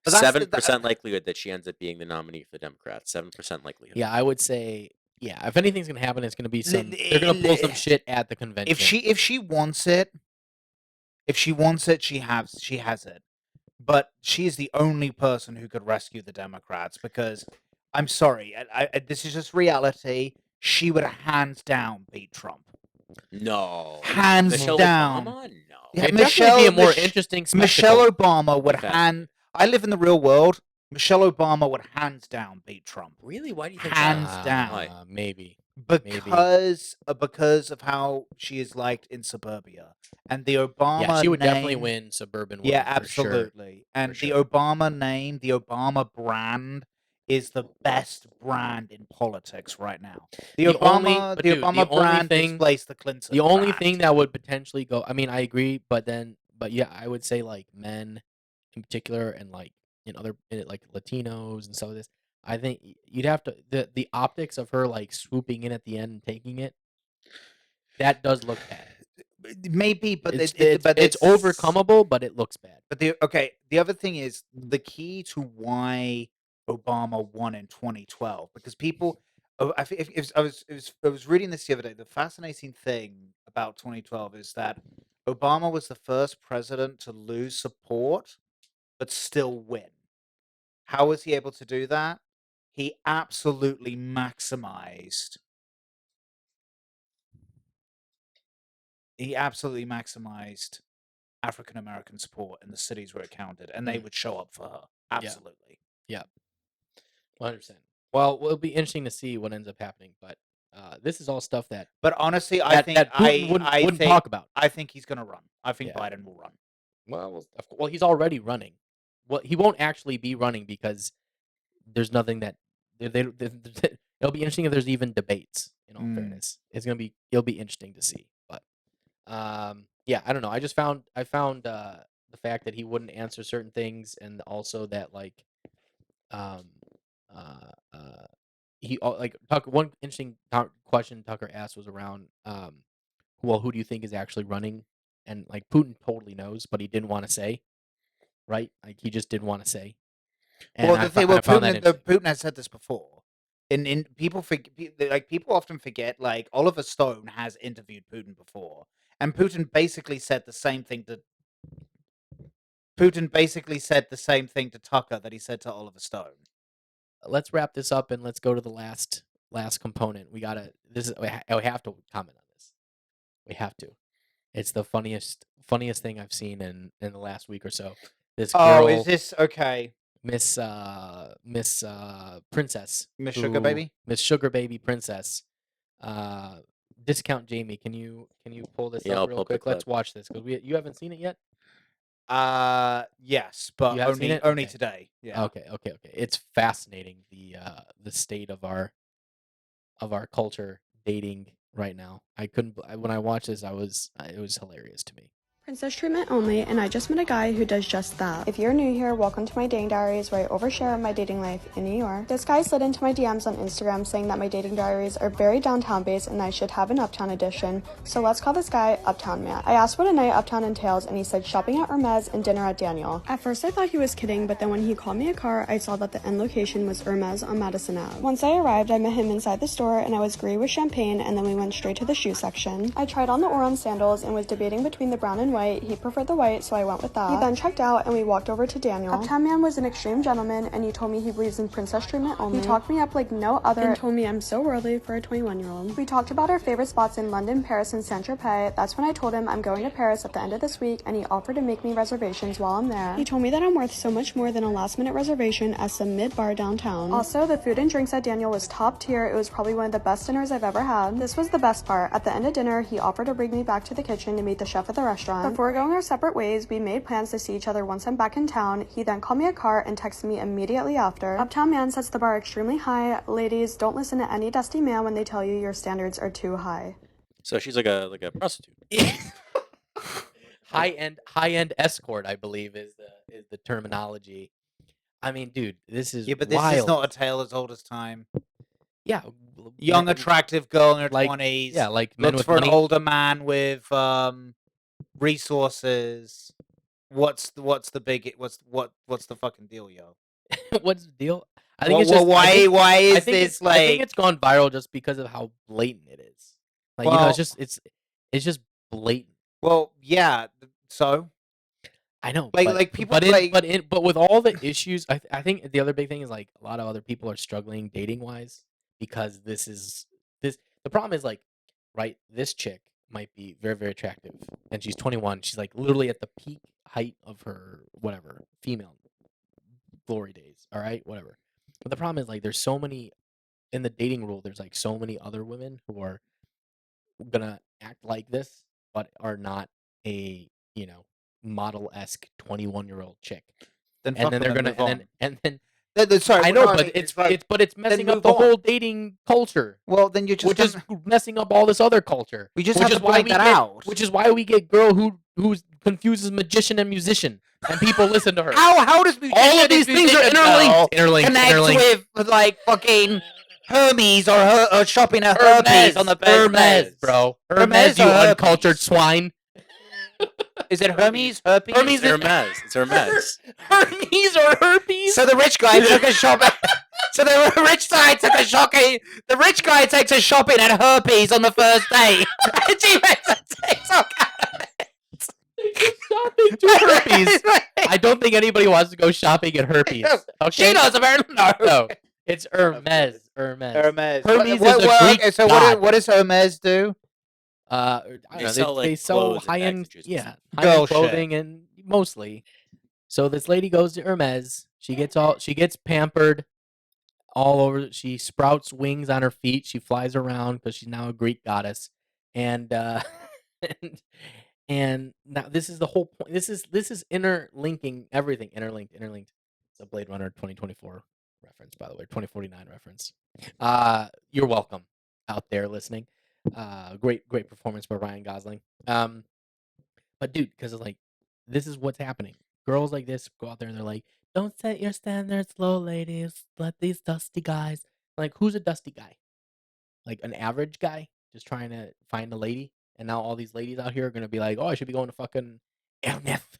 But 7% likelihood that she ends up being the nominee for the Democrats. 7% likelihood. Yeah, I would say. Yeah, if anything's gonna happen, it's gonna be some. They're gonna pull some shit at the convention. If she wants it, she has it. But she is the only person who could rescue the Democrats because, I'm sorry, this is just reality. She would hands down beat Trump. No. Hands Michelle down. Obama? No. Yeah, It'd definitely be a more interesting spectacle. Michelle Obama would Okay. I live in the real world. Michelle Obama would hands down beat Trump. Really? Why do you think Hands that? down. Why? Maybe. Because of how she is liked in suburbia, and the Obama. Yeah, she would definitely name- win suburban. Yeah, women, for sure. absolutely. And the Obama name, the Obama brand, is the best brand in politics right now. The Obama brand displaced the Clinton. The only brand. thing that would potentially go. I mean, I agree, but yeah, I would say like men, in particular, and like like Latinos and some of this. I think you'd have to the optics of her like swooping in at the end and taking it. That does look bad. Maybe, but it's it's overcomable, but it looks bad. But the other thing is the key to why Obama won in 2012 because people. I was reading this the other day. The fascinating thing about 2012 is that Obama was the first president to lose support but still win. How was he able to do that? He absolutely maximized. African American support in the cities where it counted, and they would show up for her. Absolutely. Yeah. 100%. Well, it'll be interesting to see what ends up happening, but this is all stuff that. But honestly, I think Putin wouldn't talk about. I think he's going to run. I think Biden will run. Well, he's already running. Well, he won't actually be running because there's nothing that it'll be interesting if there's even debates. In all fairness, it'll be interesting to see. But yeah, I don't know. I found the fact that he wouldn't answer certain things, and also that like he like Tucker. One interesting question Tucker asked was around well, who do you think is actually running? And like Putin totally knows, but he didn't want to say, right? Like he just didn't want to say. And Well, the thing, well, I found that interesting. Putin has said this before. In people people often forget, like Oliver Stone has interviewed Putin before, and Putin basically said the same thing to Tucker that he said to Oliver Stone. Let's wrap this up and let's go to the last component. We have to comment on this. We have to. It's the funniest thing I've seen in the last week or so. This girl, is this okay? Miss Princess, Miss Sugar Baby? Miss Sugar Baby Princess. Discount Jamie, can you pull this Yeah, I'll up real pull up the quick? Let's clip. watch this because you haven't seen it yet. Yes, but You have seen it? only Okay. today. Yeah. Okay. It's fascinating the state of our culture dating right now. When I watched this, it was hilarious to me. Princess treatment only, and I just met a guy who does just that. If you're new here, welcome to my dating diaries where I overshare my dating life in New York. This guy slid into my DMs on Instagram saying that my dating diaries are very downtown based and I should have an uptown edition, so let's call this guy Uptown Man. I asked what a night uptown entails and he said shopping at Hermes and dinner at Daniel. At first I thought he was kidding, but then when he called me a car, I saw that the end location was Hermes on Madison Ave. Once I arrived, I met him inside the store and I was greeted with champagne and then we went straight to the shoe section. I tried on the Oron sandals and was debating between the brown and white. He preferred the white, so I went with that. He then checked out and we walked over to Daniel. Uptown Man was an extreme gentleman and he told me he believes in princess treatment only. He talked me up like no other and told me I'm so worthy for a 21-year-old. We talked about our favorite spots in London, Paris, and Saint-Tropez. That's when I told him I'm going to Paris at the end of this week and he offered to make me reservations while I'm there. He told me that I'm worth so much more than a last-minute reservation at some mid-bar downtown. Also, the food and drinks at Daniel was top tier. It was probably one of the best dinners I've ever had. This was the best part. At the end of dinner, he offered to bring me back to the kitchen to meet the chef at the restaurant. Before going our separate ways, we made plans to see each other once I'm back in town. He then called me a car and texted me immediately after. Uptown Man sets the bar extremely high. Ladies, don't listen to any dusty man when they tell you your standards are too high. So she's like a prostitute. high end escort, I believe, is the terminology. I mean, dude, this is But this wild. is not a tale as old as time. Yeah, young, attractive girl in her like 20s. Yeah, like men looks with for money. an older man with resources. What's the fucking deal, yo? What's the deal? I think it's Well, just why is I think this I think like? it's gone viral just because of how blatant it is. Like, you know, Well- it's just blatant. Well, yeah. So I know, like people but with all the issues, I think the other big thing is like a lot of other people are struggling dating wise because the problem is like, right, this chick might be very, very attractive and she's 21. She's like literally at the peak height of her whatever female glory days. All right, whatever. But the problem is like there's so many in the dating rule. There's like so many other women who are gonna act like this, but are not a model-esque 21-year-old chick. Then And then they're gonna move on. and then Sorry, I know, no, I but mean, it's messing up move the on. whole dating culture, Well, then you're just which is messing up all this other culture. We just which have is to why point we that get, out. Which is why we get girl who confuses magician and musician, and people listen to her. How does musician All of these things are interlinked. connect with like fucking Hermes or shopping at Hermes on the best Hermes, days? bro. Hermes Hermes, you or Herpes? uncultured swine. Is it Hermes? Herpes? Hermes It's Hermes. It's Hermes. Hermes or herpes? So the rich guy took a shopping. So the rich guy took a shopping. The rich guy takes a shopping at Herpes on the first day. And she makes a TikTok out of it. Shopping to herpes. I don't think anybody wants to go shopping at herpes. Okay? She knows about No, it's Hermes. Hermes. Hermes. Hermes What- is a what- Greek okay, so god. what does Hermes do? I don't know, they sell clothes and high end, bags and shoes. yeah, Girl high end shit. clothing and mostly. So this lady goes to Hermes. She gets pampered all over. She sprouts wings on her feet. She flies around because she's now a Greek goddess. And and now this is the whole point. This is interlinking everything. Interlinked. It's a Blade Runner 2024 reference, by the way, 2049 reference. You're welcome out there listening. Great performance by Ryan Gosling. But dude, because like this is what's happening. Girls like this go out there and they're like, "Don't set your standards low, ladies. Let these dusty guys." Like, who's a dusty guy? Like an average guy just trying to find a lady and now all these ladies out here are gonna be like, oh, I should be going to fucking Ernest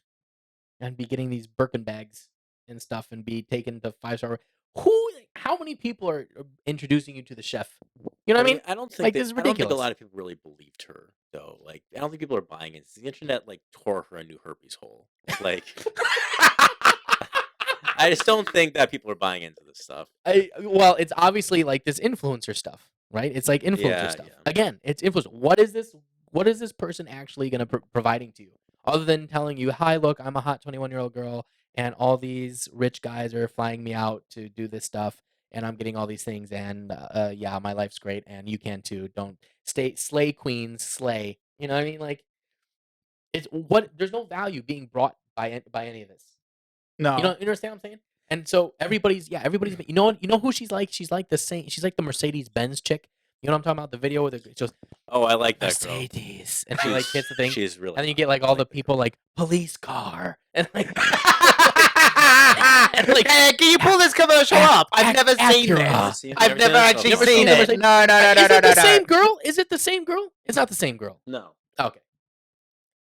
and be getting these Birkin bags and stuff and be taken to 5-star. How many people are introducing you to the chef? You know what I mean? I don't think Like, that, this is I don't think a ridiculous. lot of people really believed her though. Like, I don't think people are buying it. The internet like tore her a new herpes hole. Like, I just don't think that people are buying into this stuff. Well, it's obviously like this influencer stuff, right? It's like influencer Yeah, stuff. yeah. Again, it's influencer. What is this? What is this person actually going to providing to you, other than telling you, "Hi, look, I'm a hot 21-year-old girl, and all these rich guys are flying me out to do this stuff, and I'm getting all these things, and yeah, my life's great, and you can too. Don't slay queens, slay." You know what I mean? Like, it's what. There's no value being brought by any of this. No. You understand what I'm saying? And so everybody's you know who she's like? She's like the Mercedes Benz chick. You know what I'm talking about? The video with it just Oh, I like that girl. Mercedes, and she like hits the thing, She's really. and then you get like all the people like police car, and like, and like, can you pull this commercial up? I've never seen Acura. this. I've never actually Never seen seen it. it? No. Is it the same girl? Is it the same girl? It's not the same girl. No. Okay.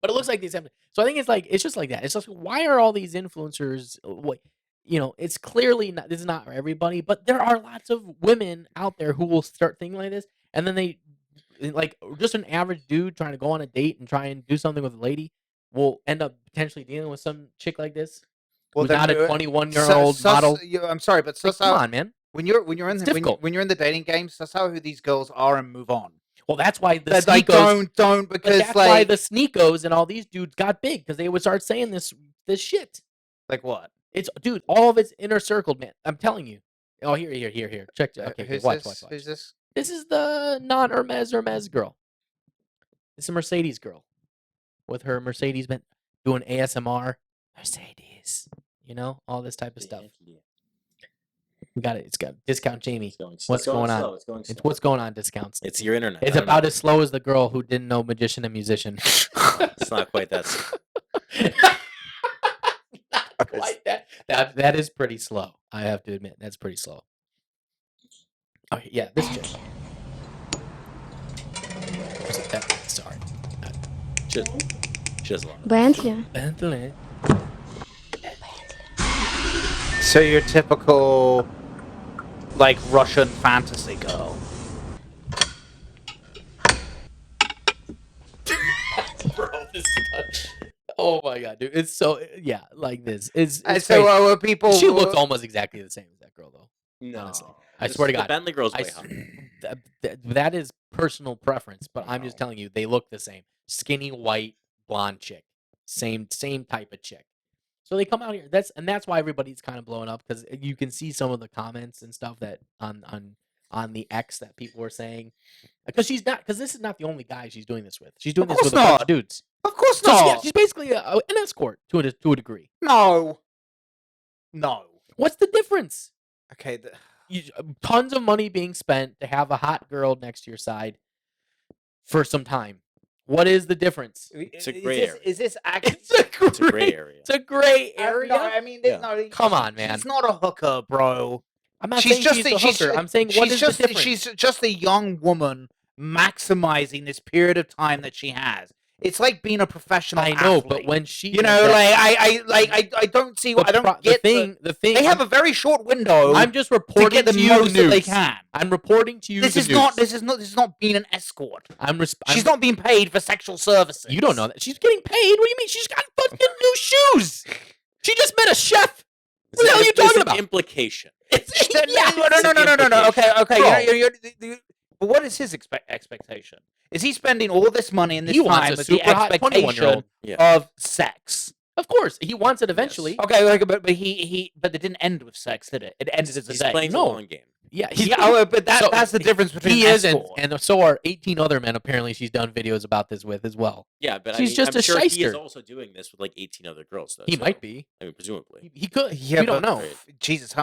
But it looks like the same. So I think it's just like that. It's just, why are all these influencers? It's clearly not. This is not for everybody, but there are lots of women out there who will start thinking like this, and then they, like, just an average dude trying to go on a date and try and do something with a lady will end up potentially dealing with some chick like this. Well, who's not a 21-year-old model. I'm sorry, but Like, come on, man. when you're in It's the, difficult. when you're in the dating games, that's how who these girls are and move on. Well, that's why the Like, Sneakos. don't But because that's why like the Sneakos and all these dudes got big, because they would start saying this shit. like what? It's, dude, all of it's inner circled, man. I'm telling you. Oh, here. Check. Okay, Who's watch. this? Who's this? This is the non-Hermes girl. It's a Mercedes girl with her Mercedes Benz doing ASMR. Mercedes, all this type of stuff. We got it. It's got Discount Jamie. What's going on? It's what's going on, discounts. It's your internet. It's about as slow as the girl who didn't know magician and musician. It's not quite that. Not quite that. That is pretty slow. I have to admit, that's pretty slow. Oh yeah, this chick. Sorry. She has a lot. Bentley. So your typical like Russian fantasy girl. Bro, this oh my god, dude! It's so like this. It's So people. She looks almost exactly the same as that girl, though. No, honestly, I swear to God, the Bentley girl's way hotter. That is personal preference, but I'm just telling you, they look the same. Skinny, white, blonde chick, same type of chick. So they come out here. That's why everybody's kind of blowing up, because you can see some of the comments and stuff that on the X that people were saying, because this is not the only guy she's doing this with. She's doing this with a bunch of dudes. Of course So not. yeah, she's basically an escort to a degree. No. What's the difference? Okay. Tons of money being spent to have a hot girl next to your side for some time. What is the difference? It's a gray area. Is this actually? It's a gray area. It's a gray area. No, I mean, no. Come on, man. She's not a hooker, bro. I'm not saying she's a hooker. I'm saying what is the difference? She's just a young woman maximizing this period of time that she has. It's like being a professional. I know, athlete. but when she, I don't see. I don't get the thing. They have a very short window. I'm just reporting to get the to you most the news. that they can. I'm reporting to you. This is not being an escort. She's not being paid for sexual services. You don't know that. She's getting paid. What do you mean? She's got fucking new shoes. She just met a chef. What the hell are you talking about? Implication. No. Okay. But what is his expectation? Is he spending all this money in this time with the expectation of sex? Of course, he wants it eventually. Yes. Okay, but it didn't end with sex, did it? It ended as a He's date. playing the long game. Yeah, but that's the difference between he is escort. and so are 18 other men. Apparently, she's done videos about this with as well. Yeah, but she's just I'm a sure shyster. he is also doing this with like 18 other girls, though. He might be. I mean, presumably. He could. Yeah, we don't know. Jesus,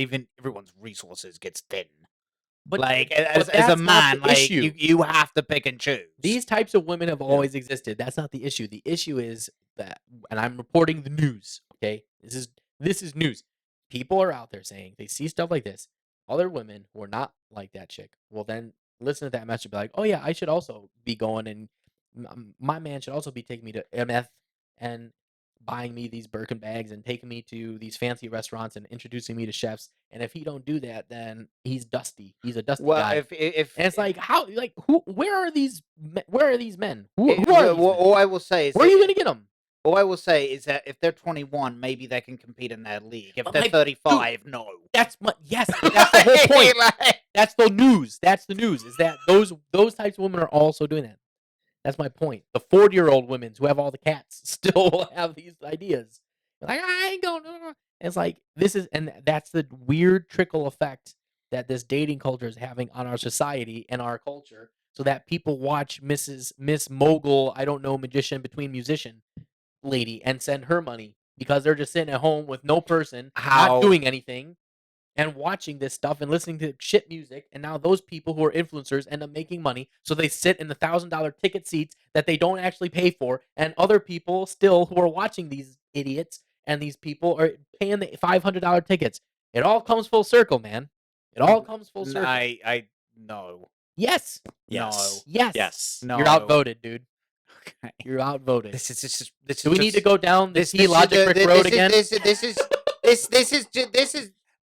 even everyone's resources gets thin. But as a man, you have to pick and choose. These types of women have always existed. That's not the issue. The issue is that, and I'm reporting the news. Okay, this is news. People are out there saying they see stuff like this. Other women who are not like that chick will then listen to that message, be like, oh yeah, I should also be going, and my man should also be taking me to MF and buying me these Birkin bags and taking me to these fancy restaurants and introducing me to chefs. And if he don't do that, then he's dusty. He's a dusty Well, guy. if And it's like, how, like, where are these men? Where are these men? Who it, are these men? all I will say is Where are you gonna get them? all I will say is that if they're 21, maybe they can compete in their league. If But they're like, 35, no. That's yes, that's the whole point. That's the news. That's the news. Is that those types of women are also doing that. That's my point. The 40-year-old women who have all the cats still have these ideas. They're like, I ain't going. And it's like and that's the weird trickle effect that this dating culture is having on our society and our culture. So that people watch Miss Mogul, I don't know, magician between musician lady, and send her money because they're just sitting at home with no person, not doing anything, and watching this stuff and listening to shit music. And now those people who are influencers end up making money. So they sit in the $1,000 ticket seats that they don't actually pay for. And other people still who are watching these idiots and these people are paying the $500 tickets. It all comes full circle, man. It all comes full circle. I no. Yes. Yes. Yes. Yes. No. You're outvoted, dude. Okay. You're outvoted. This is Do we need to go down this logic brick road again?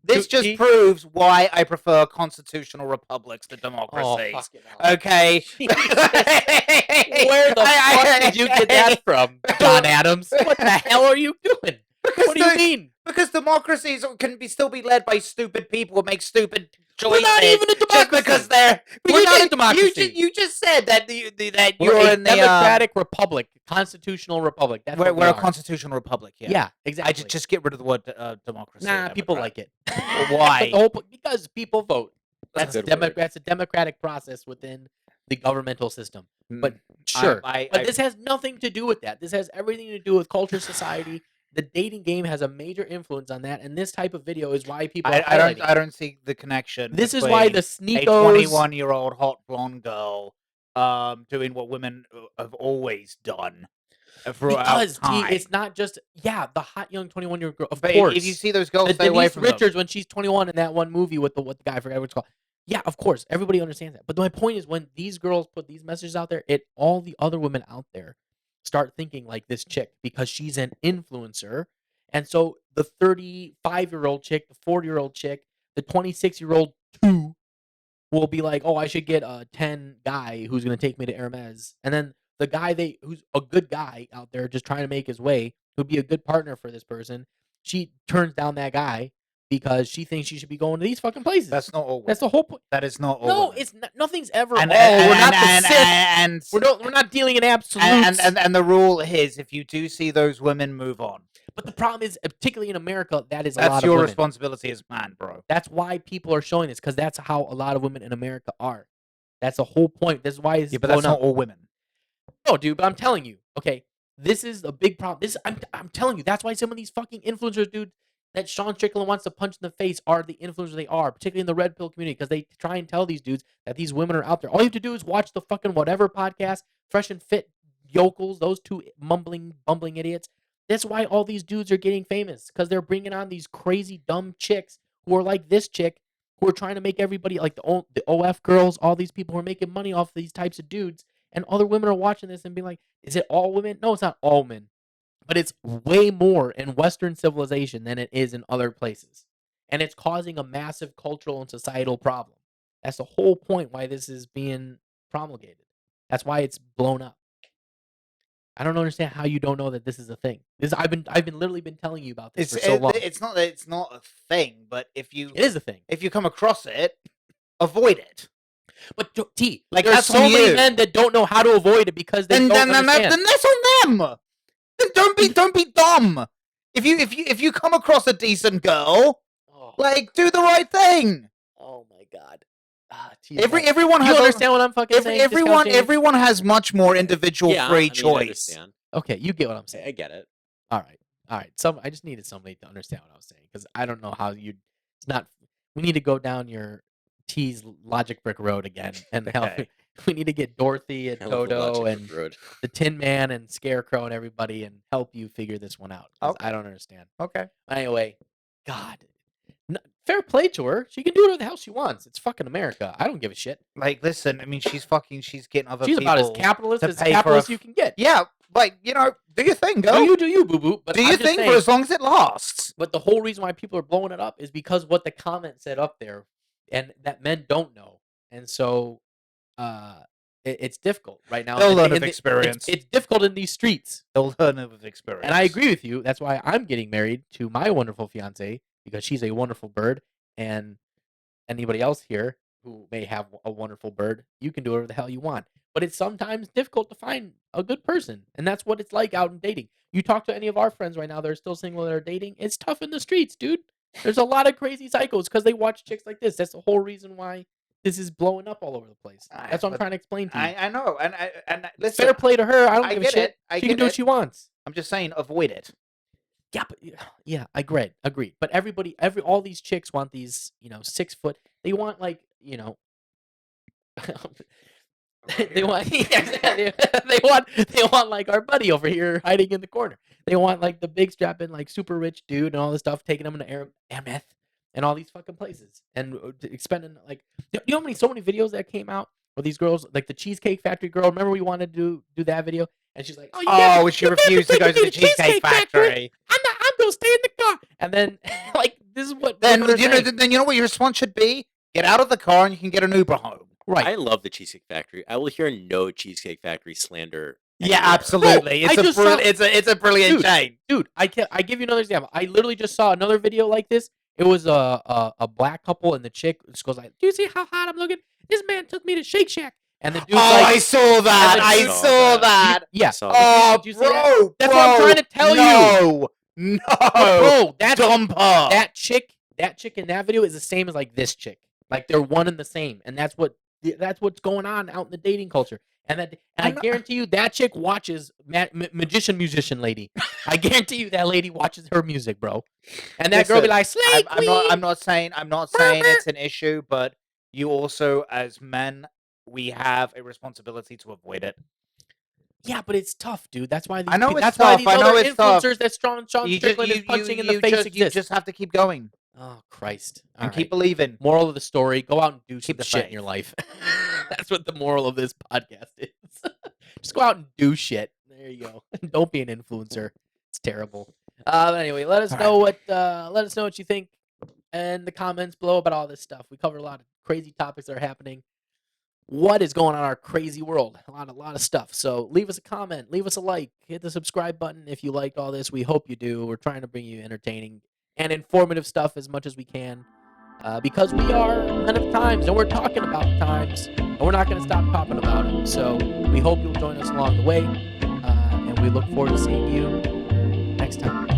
This just proves why I prefer constitutional republics to democracies. Oh, fuck it out. Okay. Where the fuck did you get that from, Don Adams? What the hell are you doing? What do you mean? Because democracies can still be led by stupid people who make stupid choices. We're not even a democracy. Just because they're... We're not a democracy. You just said that that We're you're a in the... democratic republic, constitutional republic. That's what we we're a are. constitutional republic, yeah. Yeah, exactly. I just get rid of the word democracy. Nah, people like it. Why? Because people vote. That's a good word. that's a democratic process within the governmental system. But Mm, sure, but this has nothing to do with that. This has everything to do with culture, society. The dating game has a major influence on that, and this type of video is why people are highlighting I don't see the connection. This is why the between Sneakos... a 21-year-old hot blonde girl doing what women have always done throughout Because time. it's not just the hot young 21-year-old girl. Of But course, if you see those girls, the stay away Denise from them. Richards when she's 21 in that one movie with the guy, I forgot what it's called. Yeah, of course, everybody understands that. But my point is, when these girls put these messages out there, all the other women out there start thinking like this chick because she's an influencer. And so the 35-year-old chick, the 40-year-old chick, the 26-year-old too will be like, oh, I should get a 10 guy who's going to take me to Hermes. And then the guy who's a good guy out there just trying to make his way, who'd be a good partner for this person, she turns down that guy because she thinks she should be going to these fucking places. That's not all. That's the whole point. That is not all. No, women. it's not, nothing's ever And- all. and- We're not and- the Sith. and- We're not dealing in absolutes. and the rule is, if you do see those women, move on. But the problem is, particularly in America, that is a That's lot of your women. responsibility as man, bro. That's why people are showing this, because that's how a lot of women in America are. That's the whole point. This is why it's Yeah, but that's blown not up. all women. No, dude, but I'm telling you, okay, this is a big problem. I'm telling you, that's why some of these fucking influencers, dude, that Sean Strickland wants to punch in the face are the influencers they are, particularly in the red pill community, because they try and tell these dudes that these women are out there. All you have to do is watch the fucking whatever podcast, Fresh and Fit yokels, those two bumbling idiots. That's why all these dudes are getting famous, because they're bringing on these crazy dumb chicks who are like this chick, who are trying to make everybody like the OF girls, all these people who are making money off these types of dudes, and other women are watching this and being like, "Is it all women?" No, it's not all women, but it's way more in Western civilization than it is in other places, and it's causing a massive cultural and societal problem. That's the whole point why this is being promulgated. That's why it's blown up. I don't understand how you don't know that this is a thing. I've been literally been telling you about this for so long. It's not that it's not a thing, but if you It is a thing. if you come across it, avoid it. But T, Like, there's that's so on many you. men that don't know how to avoid it because they don't understand. Then that's on them. Then don't be dumb. If you come across a decent girl, Oh, like, do the right thing. oh my god. T, Everyone you has understand what I'm fucking saying? Discount Jamie? everyone has much more individual Yeah, free I mean, I choice. understand. Okay, you get what I'm saying. I get it. All right. I just needed somebody to understand what I was saying, because I don't know how you. It's not. We need to go down your T's logic brick road again, and help. Okay. We need to get Dorothy and I love the Toto logic and road. the Tin Man and Scarecrow and everybody, and help you figure this one out. 'Cause Okay. I don't understand. Okay. Anyway, God, fair play to her. She can do whatever the hell she wants. It's fucking America. I don't give a shit. Like, listen, I mean, she's getting other She's people about as capitalist to as pay for capitalist you can get. Yeah, like, you know, do your thing, girl. Do you, boo boo? But do I'm your just thing saying, for as long as it lasts. But the whole reason why people are blowing it up is because what the comment said up there, and that men don't know, and so it's difficult right now. They'll learn with experience. It's difficult in these streets. They'll learn with experience. And I agree with you. That's why I'm getting married to my wonderful fiance, because she's a wonderful bird, and anybody else here who may have a wonderful bird, you can do whatever the hell you want. But it's sometimes difficult to find a good person, and that's what it's like out in dating. You talk to any of our friends right now, they're still single, they're dating. It's tough in the streets, dude. There's a lot of crazy psychos because they watch chicks like this. That's the whole reason why this is blowing up all over the place. That's what I'm trying to explain to you. I know, and listen, fair play to her. I don't give a get shit. it. She can do what she wants. I'm just saying, avoid it. Yeah, but yeah, agreed. But all these chicks want these, 6 foot. They want like, they want they want like our buddy over here hiding in the corner. They want like the big strapping like super rich dude and all this stuff, taking them into Ameth and all these fucking places and spending like, you know so many videos that came out where these girls, like the Cheesecake Factory girl. Remember we wanted to do that video, and she's like, she refused to go to the Cheesecake Factory. I'm gonna stay in the car. And then like this is what then you know what your response should be? Get out of the car and you can get an Uber home. Right. I love the Cheesecake Factory. I will hear no Cheesecake Factory slander. Yeah, anywhere. absolutely. No, it's a brilliant chain. Dude, I give you another example. I literally just saw another video like this. It was a black couple, and the chick just goes like, "Do you see how hot I'm looking? This man took me to Shake Shack." And the dude's like, I saw that. I saw that. Yeah. Oh, did you see bro, that? That's what I'm trying to tell you. No, bro, dumper. That chick in that video is the same as like this chick. Like they're one and the same, and that's what's going on out in the dating culture. And I guarantee you that chick watches musician lady. I guarantee you that lady watches her music, bro. And that girl be like, "Slay queen." I'm not saying it's an issue, but you also, as men, we have a responsibility to avoid it. Yeah, but it's tough, dude. That's why I know it's that's tough. why these I know other it's tough. influencers that Sean Strickland is punching in the face exist. You just have to keep going. Oh Christ! And keep believing. Moral of the story: go out and do some the shit in faith. your life. That's what the moral of this podcast is. Just go out and do shit. There you go. Don't be an influencer. It's terrible. Anyway, let us know what you think in the comments below about all this stuff. We covered a lot of crazy topics that are happening. What is going on in our crazy world? A lot of stuff. So leave us a comment, leave us a like, hit the subscribe button if you liked all this. We hope you do. We're trying to bring you entertaining and informative stuff as much as we can, because we are men of times, and we're talking about the times, and we're not going to stop talking about it. So we hope you'll join us along the way, and we look forward to seeing you next time.